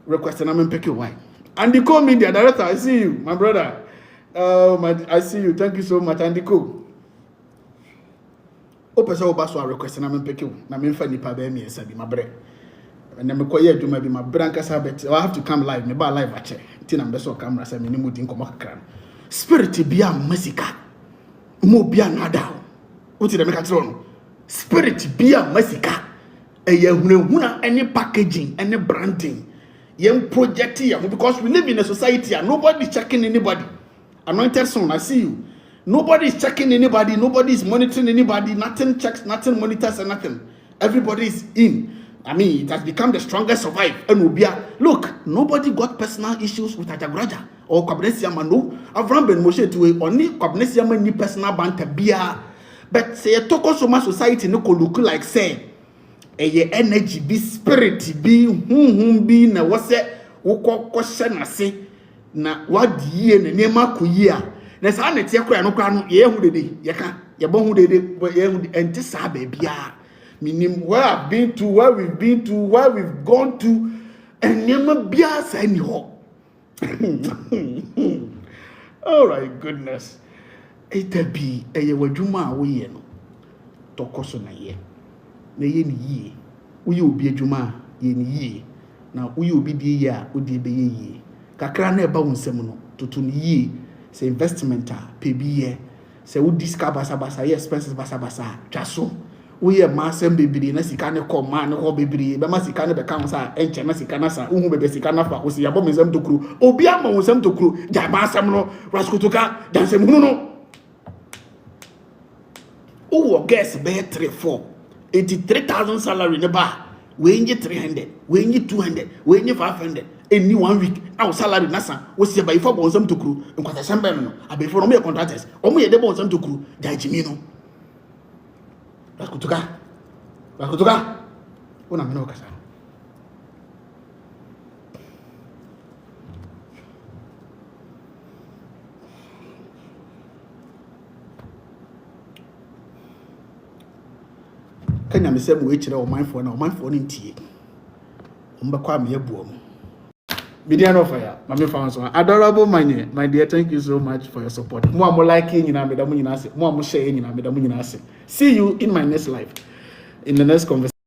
Speaker 5: Request na mempeke why. Andy Ko Media Director, I see you, my brother. I see you. Thank you so much, Andy Ko. Opa so oba so request na mempeke wo. Na memfa nipa ba mi esa bi mabre. And then do maybe my branca sabet. I have to come live. Me ba live ache. Tina mbeso camera say me ni mudi nkomo kakra. Spirit be a mesika. Mo be another. What did I make a throne? Spirit be a mesika. E ye huna any packaging, any branding. Yen project here because we live in a society and nobody is checking anybody. Anointed son, I see you. Nobody is checking anybody, nobody is monitoring anybody, nothing checks, nothing monitors and nothing. Everybody is in. I mean, it has become the strongest survive. And look, nobody got personal issues with AJAGURAJA or Kwabnesia Manu. Avraham Ben Moshe to only Kwabnesia Manu personal banter beer. But say a toko soma society no ko look like say a energy be spirit be be na wase woko question na say na wadi na nema ku yi a na sa na tie kra no kra no ye hu dede ye ka ye bo hu dede ye hu enti sa ba bia. Meaning where I've been to, where we've been to, where we've gone to, and never be as any hope. Oh my goodness. It'll be a wajuma we no. Tokoso na ye. Na ye ni ye. Uyu be a juma ye ni ye. Now uyu be the ya udi be ye. Kakra na eba unsemuno. Tutu ni ye. Se investmenta pebi ye. Se udi ska basa ye expenses basa. Chaso. We are massem baby, na sika ne come man ho baby, be ma sika ne be kan sa enche na sika na sa uhu bebe sika na fa o si yabo mensem to kru obi ama wonsem to kru ja ba asem no raskutuka dansem hunu no o guess be 3-4 83,000 salary ne ba we nje 300 we nje 200 we nje 500 any 1 week our salary na sa o si ba ifo wonsem to kru nkwata sembe no abefo no me contractors o mo ye de wonsem to kru ja jimi no Rakutuka. Una meno kasa. Kanya me se mo echire o manfo na o manfo ni ntie. O mbekwa me yabuo mo. Media no fire. Mama found so adorable money. My dear, thank you so much for your support. Mo am like nyina me da mo nyina ase. Mo am share nyina me da mo nyina ase. See you in my next life. In the next conversation.